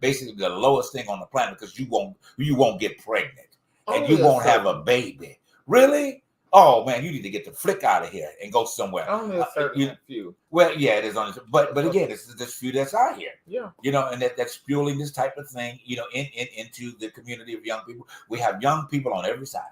basically the lowest thing on the planet because you won't get pregnant and you won't have a baby. Really? Oh man, you need to get the flick out of here and go somewhere. Only a certain few. Well, yeah, it is only, but again, it's this few that's out here. Yeah, you know, and that's fueling this type of thing. You know, into the community of young people. We have young people on every side.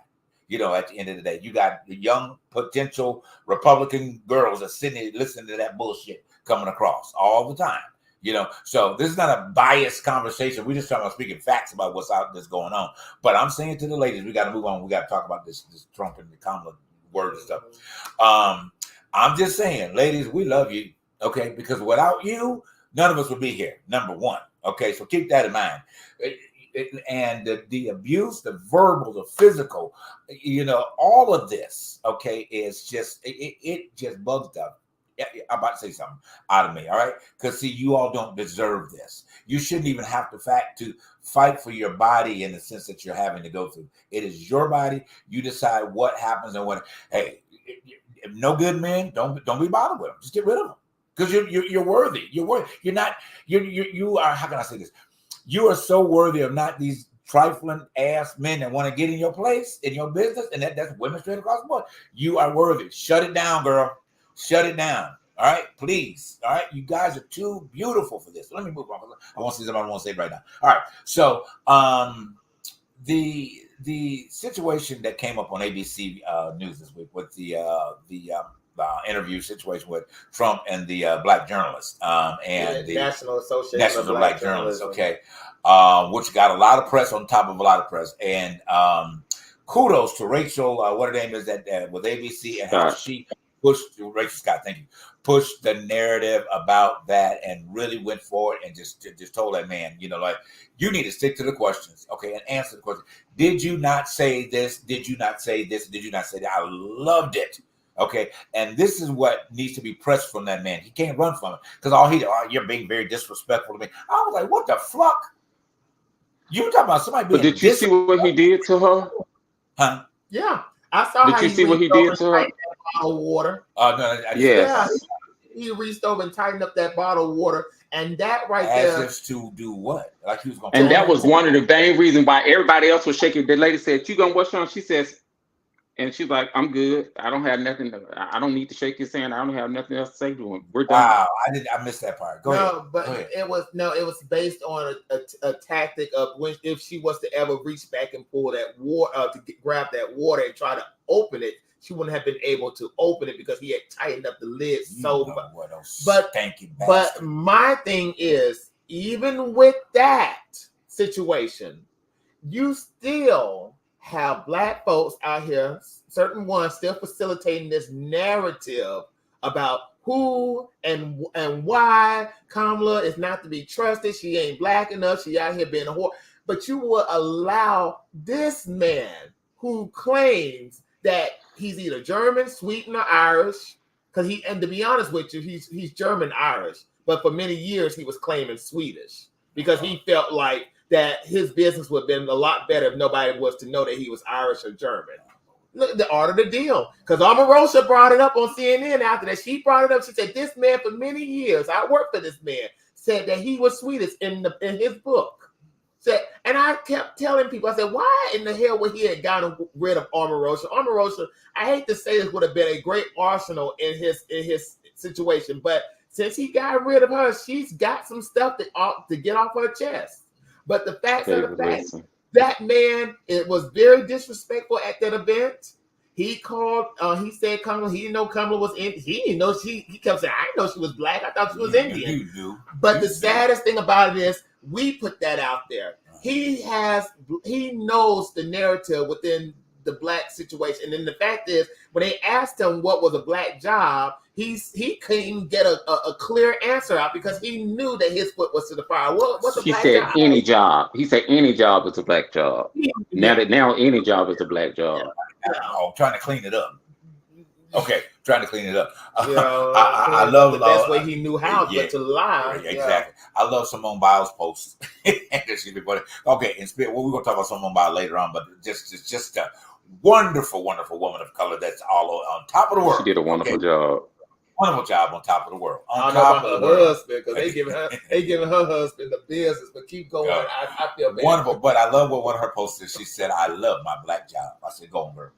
You know, at the end of the day, you got the young potential Republican girls that sitting there listening to that bullshit coming across all the time. You know, so this is not a biased conversation. We're just talking about speaking facts about what's out that's going on. But I'm saying to the ladies, we got to move on. We got to talk about this Trump and the Kamala word and stuff. I'm just saying, ladies, we love you, okay? Because without you, none of us would be here. Number one, okay? So keep that in mind. And the abuse, the verbal, the physical, you know, all of this, okay, is just it just bugs up. I'm about to say something out of me, all right? Because, see, you all don't deserve this. You shouldn't even have to fight for your body in the sense that you're having to go through. It is your body. You decide what happens and what. Hey, no good men, don't be bothered with them. Just get rid of them because you're worthy. You're worthy. You're not. You are. How can I say this? You are so worthy of not these trifling ass men that want to get in your place, in your business, and that's women straight across the board. You are worthy. Shut it down, girl. Shut it down. All right, please. All right, you guys are too beautiful for this. Let me move on. I want to say something I want to say right now. All right, so the situation that came up on ABC News this week with the interview situation with Trump and the black journalist and the National Association of Black Journalists, okay, which got a lot of press on top of a lot of press, and kudos to Rachel, what her name is that with ABC and how she pushed Rachel Scott. Thank you. Pushed the narrative about that and really went forward and just told that man, you know, like, you need to stick to the questions, okay, and answer the question. Did you not say this? Did you not say this? Did you not say that? I loved it. Okay, and this is what needs to be pressed from that man. He can't run from it because you're being very disrespectful to me. I was like, what the fuck? You talking about somebody being? But did you see what he did to her? Huh? Yeah, I saw. Did you see what he did to her? Bottle of water. No, yes. He reached over and tightened up that bottle of water, and that right as there. As if to do what? Like he was going. And that was one of the main reasons why everybody else was shaking. The lady said, "You gonna wash on?" She says, And she's like, I'm good. I don't have nothing. I don't need to shake his hand. I don't have nothing else to say to him. We're done. Wow, I missed that part. Go ahead. But Go ahead. it was based on a tactic of when if she was to ever reach back and pull that water grab that water and try to open it, she wouldn't have been able to open it because he had tightened up the lid so much. But my thing is, even with that situation, you still have black folks out here, certain ones still facilitating this narrative about who and why Kamala is not to be trusted. She ain't black enough. She out here being a whore. But you will allow this man who claims that he's either German, Sweden, or Irish, because and to be honest with you, he's German Irish, but for many years he was claiming Swedish because he felt like that his business would have been a lot better if nobody was to know that he was Irish or German. Look, the art of the deal. Because Omarosa brought it up on CNN after that. She brought it up. She said, this man for many years, I worked for this man, said that he was Swedish in his book. And I kept telling people, I said, why in the hell would he have gotten rid of Omarosa? Omarosa, I hate to say this, would have been a great arsenal in his situation. But since he got rid of her, she's got some stuff to get off her chest. But the fact of the fact, that man, it was very disrespectful at that event. He called, he said Kamala, he didn't know Kamala was Indian. He didn't know he kept saying, I didn't know she was black. I thought she was Indian. You do. But the saddest thing about it is we put that out there. He knows the narrative within the black situation. And then the fact is, when they asked him what was a black job, he couldn't get a clear answer out because he knew that his foot was to the fire. What's a black job? He said any job. He said any job is a black job. Yeah. Now any job is a black job. Oh, trying to clean it up. Okay, trying to clean it up. You know, I love the best way he knew how, but to lie. Exactly. Yeah. I love Simone Biles' posts. Okay, in spirit, well, we're gonna talk about Simone Biles later on, but just a wonderful, wonderful woman of color that's all on top of the world. She did a wonderful job. Wonderful job on top of the world. I don't know about her husband because they giving her husband the business. But keep going. Yeah. I feel bad. Wonderful, but I love what one of her posts is. She said, "I love my black job." I said, "Go on, girl."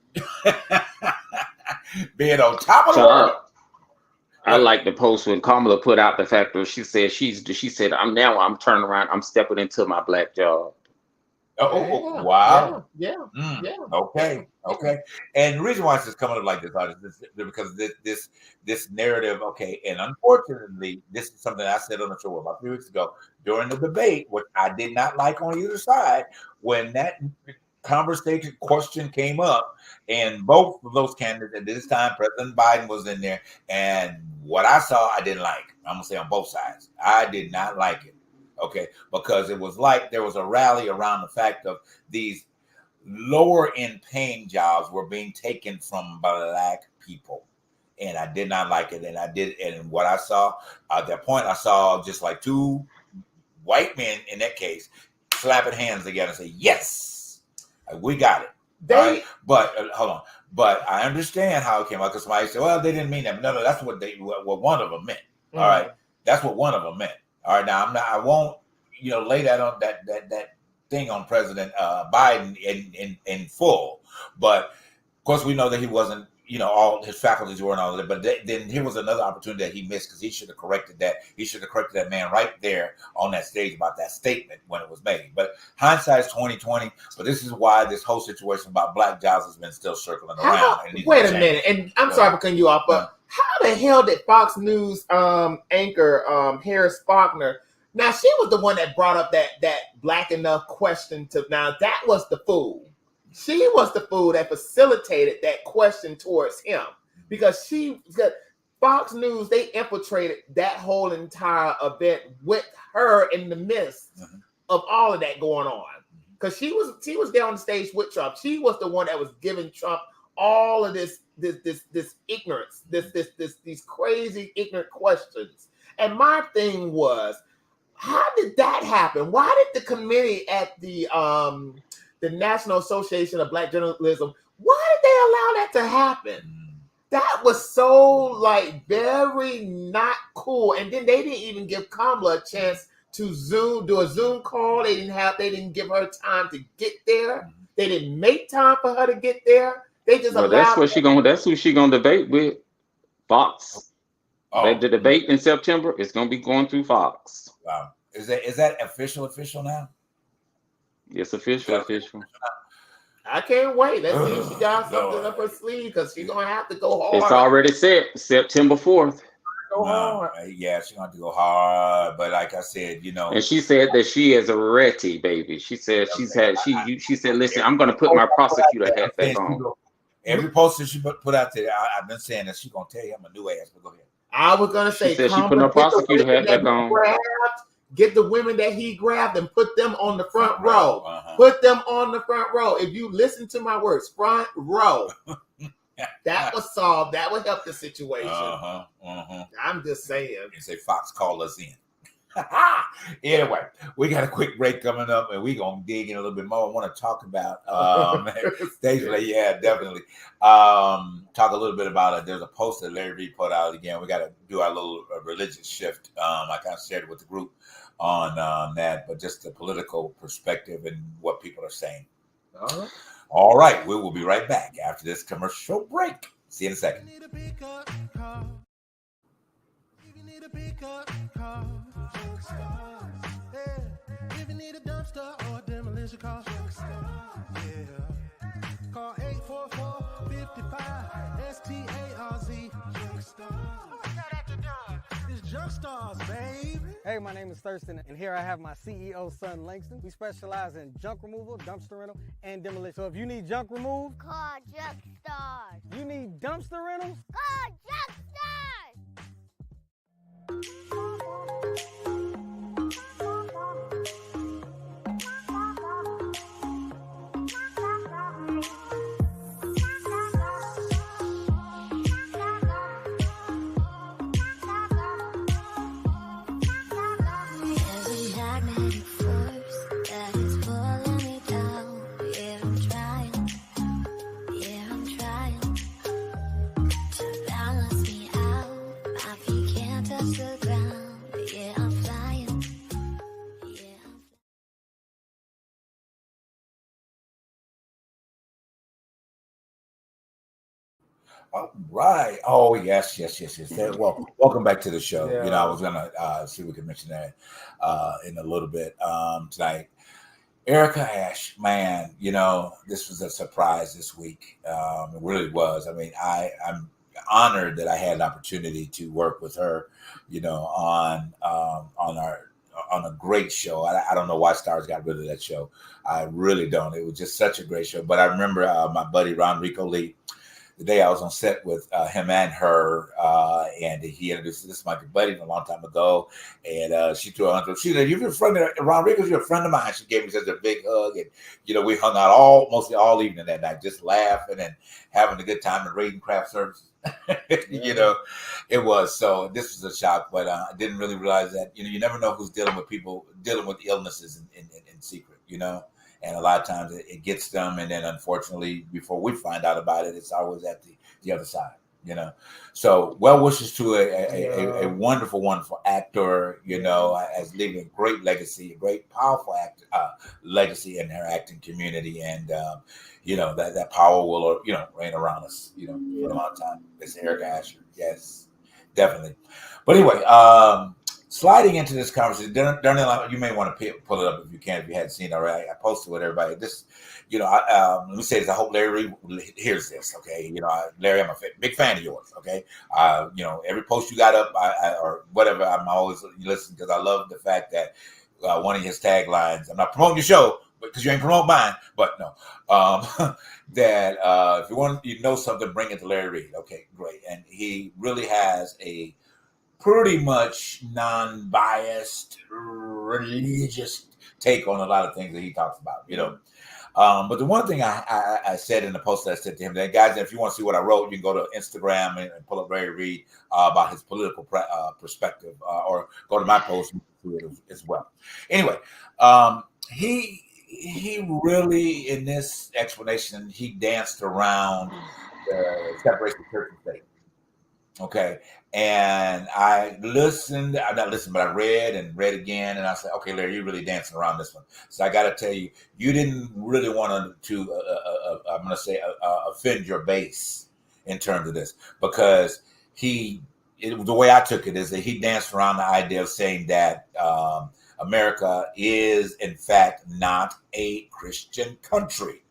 Being on top of the world. I like the post when Kamala put out the fact that she said I'm turning around. I'm stepping into my black job. Oh, wow. Yeah. Okay. And the reason why it's just coming up like this is because this narrative, okay, and unfortunately, this is something I said on the show about 3 weeks ago during the debate, which I did not like on either side, when that question came up, and both of those candidates at this time, President Biden was in there, and what I saw, I didn't like. I'm gonna say on both sides, I did not like it. Okay, because it was like there was a rally around the fact of these lower end paying jobs were being taken from black people. And I did not like it. And what I saw at that point, I saw just like two white men in that case slapping hands together and say, yes, we got it. Right? But hold on. But I understand how it came out because somebody said, well, they didn't mean that. No, that's what one of them meant. Mm-hmm. All right. That's what one of them meant. All right, now I won't, lay that on that thing on President Biden in full, but of course we know that he wasn't, all his faculties weren't all of it. But then here was another opportunity that he missed because he should have corrected that. He should have corrected that man right there on that stage about that statement when it was made. But hindsight is 2020. So this is why this whole situation about black jobs has been still circling around. Wait a minute, and I'm sorry for cutting you off, but how the hell did Fox News anchor Harris Faulkner? Now she was the one that brought up that black enough question to. Now that was the fool. She was the fool that facilitated that question towards him because Fox News, they infiltrated that whole entire event with her in the midst of all of that going on. Because she was there on the stage with Trump. She was the one that was giving Trump all of this ignorance, these crazy ignorant questions. And my thing was, how did that happen? Why did the committee at the National Association of Black Journalism, why did they allow that to happen? That was so very not cool. And then they didn't even give Kamala a chance to do a Zoom call. They didn't give her time to get there. They didn't make time for her to get there. They just Well, that's allow. what she gonna. That's who she gonna debate with. Fox. Oh, The debate in September is gonna be going through Fox. wow. Is that official now? It's official. I can't wait. Let's see if she got something up her sleeve because she's gonna have to go hard. It's already set. September 4th. Go hard. Yeah, she's gonna have to go hard. But like I said, And she said that she is ready, baby. She said she said, listen, I'm gonna put my prosecutor hat back on. Every poster she put out there, I've been saying that she's gonna tell you I'm a new ass. But go ahead. I was gonna say, She said she put her prosecutor hat back on. Get the women that he grabbed and put them on the front row. Put them on the front row. If you listen to my words, front row. That would solve. That would help the situation. I'm just saying. You say Fox call us in. Anyway, we got a quick break coming up, and we're gonna dig in a little bit more. I want to talk about yeah, definitely. Talk a little bit about it. There's a post that Larry Reid put out again. We got to do our little religious shift. I kind of shared it with the group on that, but just the political perspective and what people are saying. All right, we will be right back after this commercial break. See you in a second. If you need a pickup car, if you need a pickup car, Junk Stars. Yeah. If you need a dumpster or a demolition car, Junk Stars. Yeah. Call 844-55-STARZ. Junk Stars. It's Junk Stars, baby. Hey, my name is Thurston, and here I have my CEO, son Langston. We specialize in junk removal, dumpster rental, and demolition. So if you need junk removed, Call Junk Stars. you need dumpster rentals, Call Junk There's a magnetic force that is pulling me down. Yeah, I'm trying to balance me out. My feet can't touch the ground. Yeah, I'm flying. All right. Oh, yes. Welcome back to the show. Yeah. I was gonna see if we could mention that in a little bit tonight. Erica Ash, man, this was a surprise this week. It really was. I mean, I'm honored that I had an opportunity to work with her, on a great show. I don't know why Stars got rid of that show. I really don't. It was just such a great show. But I remember my buddy Ron Rico Lee. The day I was on set with him and her, and he introduced this is my buddy a long time ago, and she threw her. She said, "You're a friend of Ron Rico's. You're a friend of mine." She gave me such a big hug, and we hung out mostly all evening that night, just laughing and having a good time and raiding craft services. It was so. This was a shock, but I didn't really realize that. You never know who's dealing with people dealing with illnesses in secret. And a lot of times it gets them, and then unfortunately, before we find out about it, it's always at the other side. So well wishes to a wonderful, wonderful actor. As leaving a great legacy, a great powerful legacy in her acting community, and that power will reign around us. For a long time. It's Erica Asher, yes, definitely. But anyway, sliding into this conversation, you may want to pull it up if you can, if you hadn't seen it already. I posted with everybody. This, let me say this. I hope Larry hears this. Okay, Larry, I'm a big fan of yours. Okay, every post you got up, or whatever, I'm always listening because I love the fact that one of his taglines. I'm not promoting your show because you ain't promoting mine, but no, that if you want something, bring it to Larry Reid. Okay, great, and he really has a pretty much non-biased religious take on a lot of things that he talks about, But the one thing I said in the post that I said to him, that guys, if you want to see what I wrote, you can go to Instagram and pull up Larry Reid about his political perspective, or go to my post and do it as well. Anyway, he really, in this explanation, he danced around the separation of church and state. Okay. And I listened, I not listened, but I read and read again. And I said, okay, Larry, you're really dancing around this one. So I got to tell you, you didn't really want to I'm going to say, offend your base in terms of this, because the way I took it is that he danced around the idea of saying that America is, in fact, not a Christian country.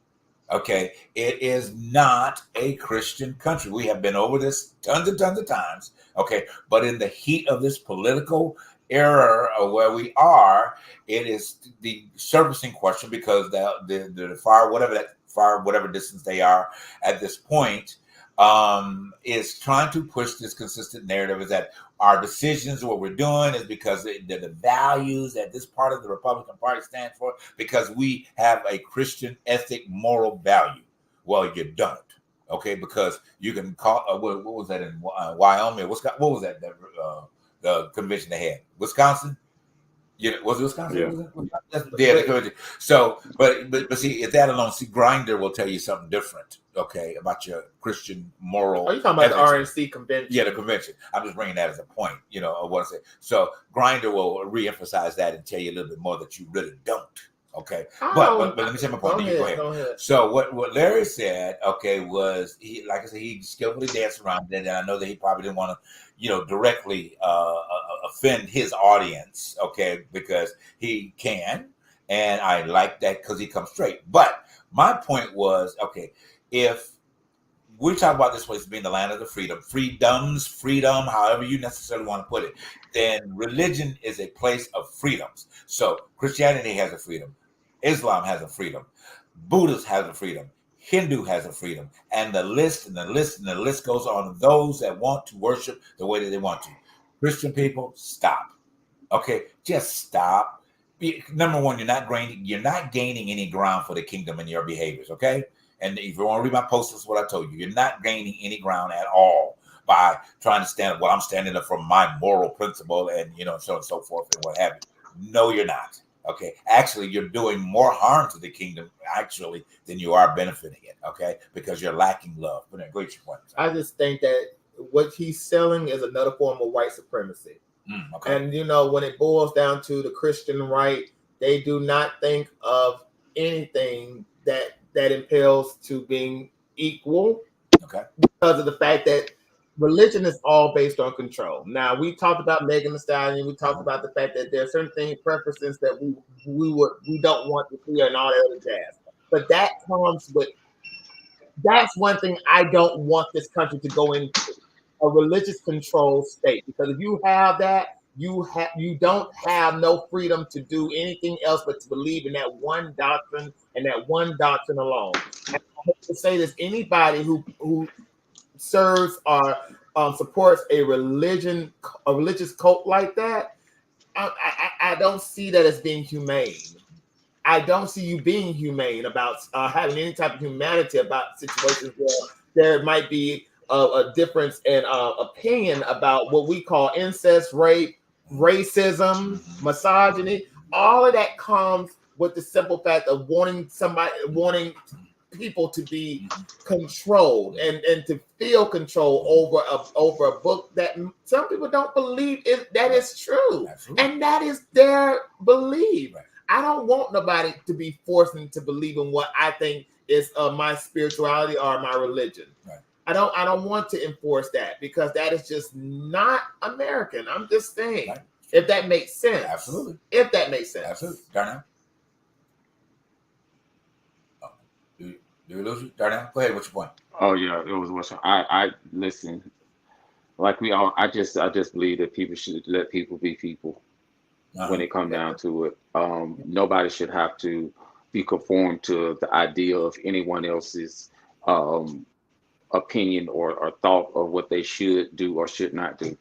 Okay, it is not a Christian country. We have been over this tons and tons of times. Okay, but in the heat of this political era of where we are, it is the surfacing question, because the fire, whatever distance they are at this point, is trying to push this consistent narrative is that our decisions, what we're doing, is because the values that this part of the Republican Party stands for, because we have a Christian ethic, moral value. Well, you don't, okay? Because you can call what was that in Wyoming? What was that? The convention they had, Wisconsin. Yeah, was it Wisconsin? Yeah. The convention. So, but see, if that alone, see, Grindr will tell you something different, okay, about your Christian moral. Are you talking about the RNC convention? Yeah, the convention. I'm just bringing that as a point, of what I say. So Grindr will reemphasize that and tell you a little bit more that you really don't. Okay, but let me say my point. Go ahead. So what Larry said, okay, was he, like I said, he skillfully danced around it, and I know that he probably didn't want to, directly offend his audience, okay, because he can, and I like that because he comes straight. But my point was, okay, if we talk about this place being the land of the freedom, however you necessarily want to put it, then religion is a place of freedoms. So Christianity has a freedom, Islam has a freedom, Buddhist has a freedom, Hindu has a freedom, and the list goes on of those that want to worship the way that they want to. Christian people, stop. Okay, just stop. Number one, you're not gaining any ground for the kingdom in your behaviors. Okay. And if you want to read my post, that's what I told you. You're not gaining any ground at all by trying to stand up. Well, I'm standing up for my moral principle and, so on and so forth and what have you. No, you're not. Okay. Actually, you're doing more harm to the kingdom, actually, than you are benefiting it. Okay. Because you're lacking love. But anyway, great point. I just think that what he's selling is another form of white supremacy. Okay. And, when it boils down to the Christian right, they do not think of anything that impels to being equal, okay, because of the fact that religion is all based on control. Now, we talked about Megan Thee Stallion. We talked about the fact that there are certain preferences that we don't want to see and all that other jazz. But that comes with, that's one thing I don't want this country to go into, a religious control state. Because if you have that, you don't have no freedom to do anything else but to believe in that one doctrine and that one doctrine alone. And I hope to say this: anybody who serves or supports a religious cult like that, I don't see that as being humane. I don't see you being humane about having any type of humanity about situations where there might be a difference in opinion about what we call incest, rape, racism, misogyny. All of that comes with the simple fact of wanting people to be controlled and to feel control over a book that some people don't believe that is true. Absolutely. And that is their belief. Right. I don't want nobody to be forced to believe in what I think is my spirituality or my religion. Right. I don't want to enforce that, because that is just not American. I'm just saying, right, if that makes sense. Absolutely. If that makes sense. Absolutely. Darnell? Oh, do we lose you? Darnell, go ahead. What's your point? Oh yeah, it was what's I listen. Like I just believe that people should let people be people. When it comes down to it, nobody should have to be conformed to the idea of anyone else's opinion or thought of what they should do or should not do.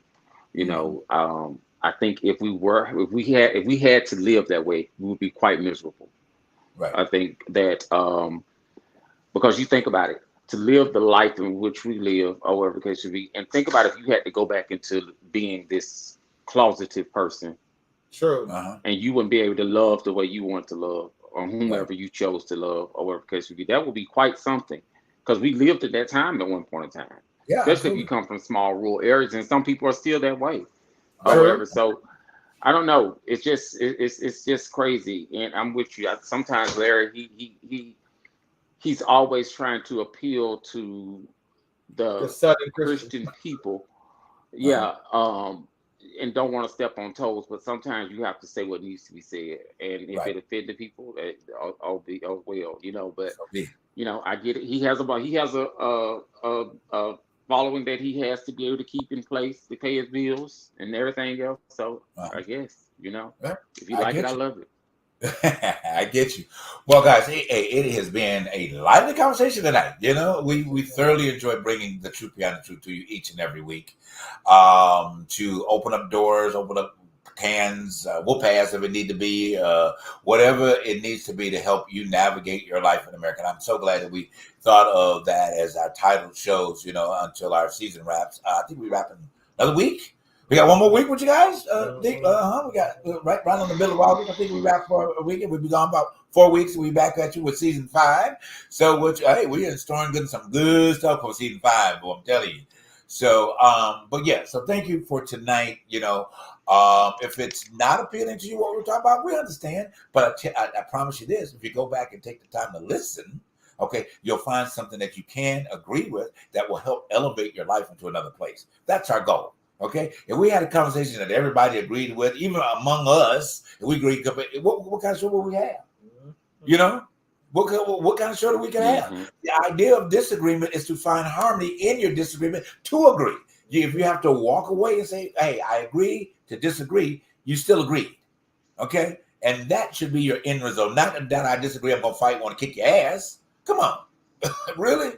I think if we had to live that way, we would be quite miserable. Right. I think that because you think about it, to live the life in which we live, or whatever the case should be, and think about if you had to go back into being this closeted person. True. And you wouldn't be able to love the way you want to love, or whomever you chose to love, or whatever the case would be. That would be quite something, because we lived at that time at one point in time. Yeah, especially absolutely. if you come from small rural areas, and some people are still that way. Right. However, so I don't know. It's just crazy, and I'm with you. Sometimes Larry, he's always trying to appeal to The the Southern Christian. Christian people, Uh-huh. yeah, and don't want to step on toes. But sometimes you have to say what needs to be said, and if Right. it offended people, oh well, But So be it. I get it. He has a following that he has to be able to keep in place to pay his bills and everything else. So Uh-huh. I guess Yeah, if you I like it, get I you. love it. I get you. Well, guys, it has been a lively conversation tonight. We thoroughly enjoy bringing the truth beyond the truth to you each and every week. To open up doors, open up cans, whoop ass if it need to be, whatever it needs to be to help you navigate your life in America. And I'm so glad that we thought of that as our title shows. Until our season wraps. I think we wrap in another week. We got one more week with you guys. We got right on the middle of August. I think we wrap for a week. We'll be gone about 4 weeks. We'll be back at you with season 5. So, we're storing some good stuff for season 5. Boy, I'm telling you. So, but yeah. So, thank you for tonight. If it's not appealing to you what we're talking about, we understand. But I promise you this: if you go back and take the time to listen, okay, you'll find something that you can agree with that will help elevate your life into another place. That's our goal. Okay, if we had a conversation that everybody agreed with, even among us, if we agreed, what kind of show would we have? What kind of show do we can have? Mm-hmm. The idea of disagreement is to find harmony in your disagreement to agree. If you have to walk away and say, "Hey, I agree to disagree," you still agreed. Okay, and that should be your end result. Not that I disagree, I'm gonna fight, want to kick your ass. Come on, really?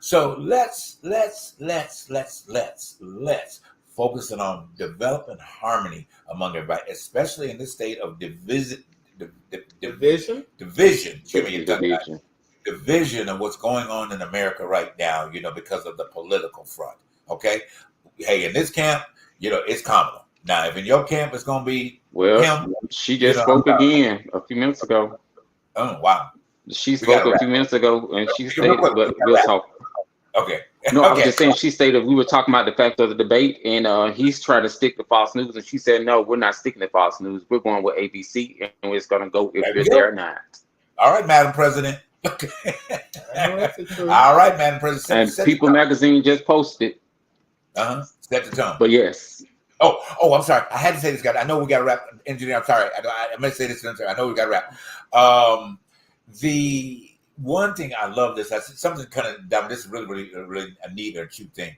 So let's focus on developing harmony among everybody, especially in this state of division. Division. Excuse me, division of what's going on in America right now. Because of the political front. Okay, hey, in this camp, it's Kamala. Now, if in your camp it's gonna be him, she just spoke again a few minutes ago. Oh wow. She spoke a few minutes ago, and she stated, but we'll talk. Okay. No, I was just saying, she stated we were talking about the fact of the debate, and he's trying to stick to Fox News, and she said, no, we're not sticking to Fox News. We're going with ABC, and it's going to go if you're there or not. All right, Madam President. All right, Madam President. And People Magazine just posted. Set the tone. But yes. Oh, I'm sorry. I had to say this, guy. I know we got to wrap. Engineer, I'm sorry. I meant to say this. I know we got to wrap. The one thing I love this. That's something kind of dumb. This is really a neat or cute thing.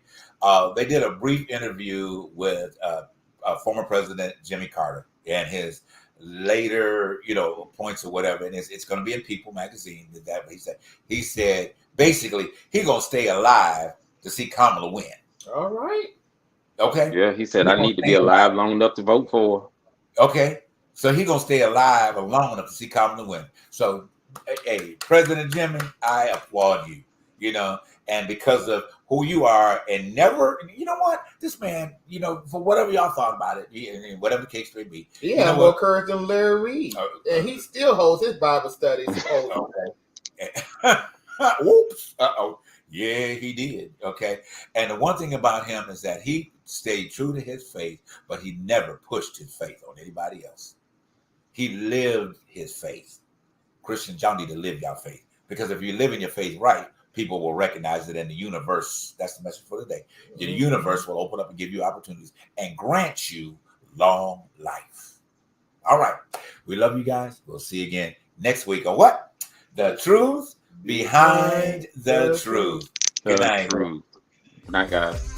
They did a brief interview with former President Jimmy Carter and his later, points or whatever. And it's going to be in People Magazine. That he said basically he's going to stay alive to see Kamala win. All right. Okay. Yeah, he said I need to be alive long enough to vote for her. Okay. So he's going to stay alive long enough to see Kamala win. So, hey, President Jimmy, I applaud you, and because of who you are, and never, you know what, this man, for whatever y'all thought about it, and whatever the case may be. He had more courage than Larry Reed. And he still holds his Bible studies. Okay. Whoops. Uh-oh. Yeah, he did. Okay. And the one thing about him is that he stayed true to his faith, but he never pushed his faith on anybody else. He lived his faith. Christians, y'all need to live your faith, because if you live in your faith right, people will recognize it in the universe. That's the message for today. The universe will open up and give you opportunities and grant you long life. All right. We love you guys. We'll see you again next week on what? The truth behind the truth. Good night. Good night, guys.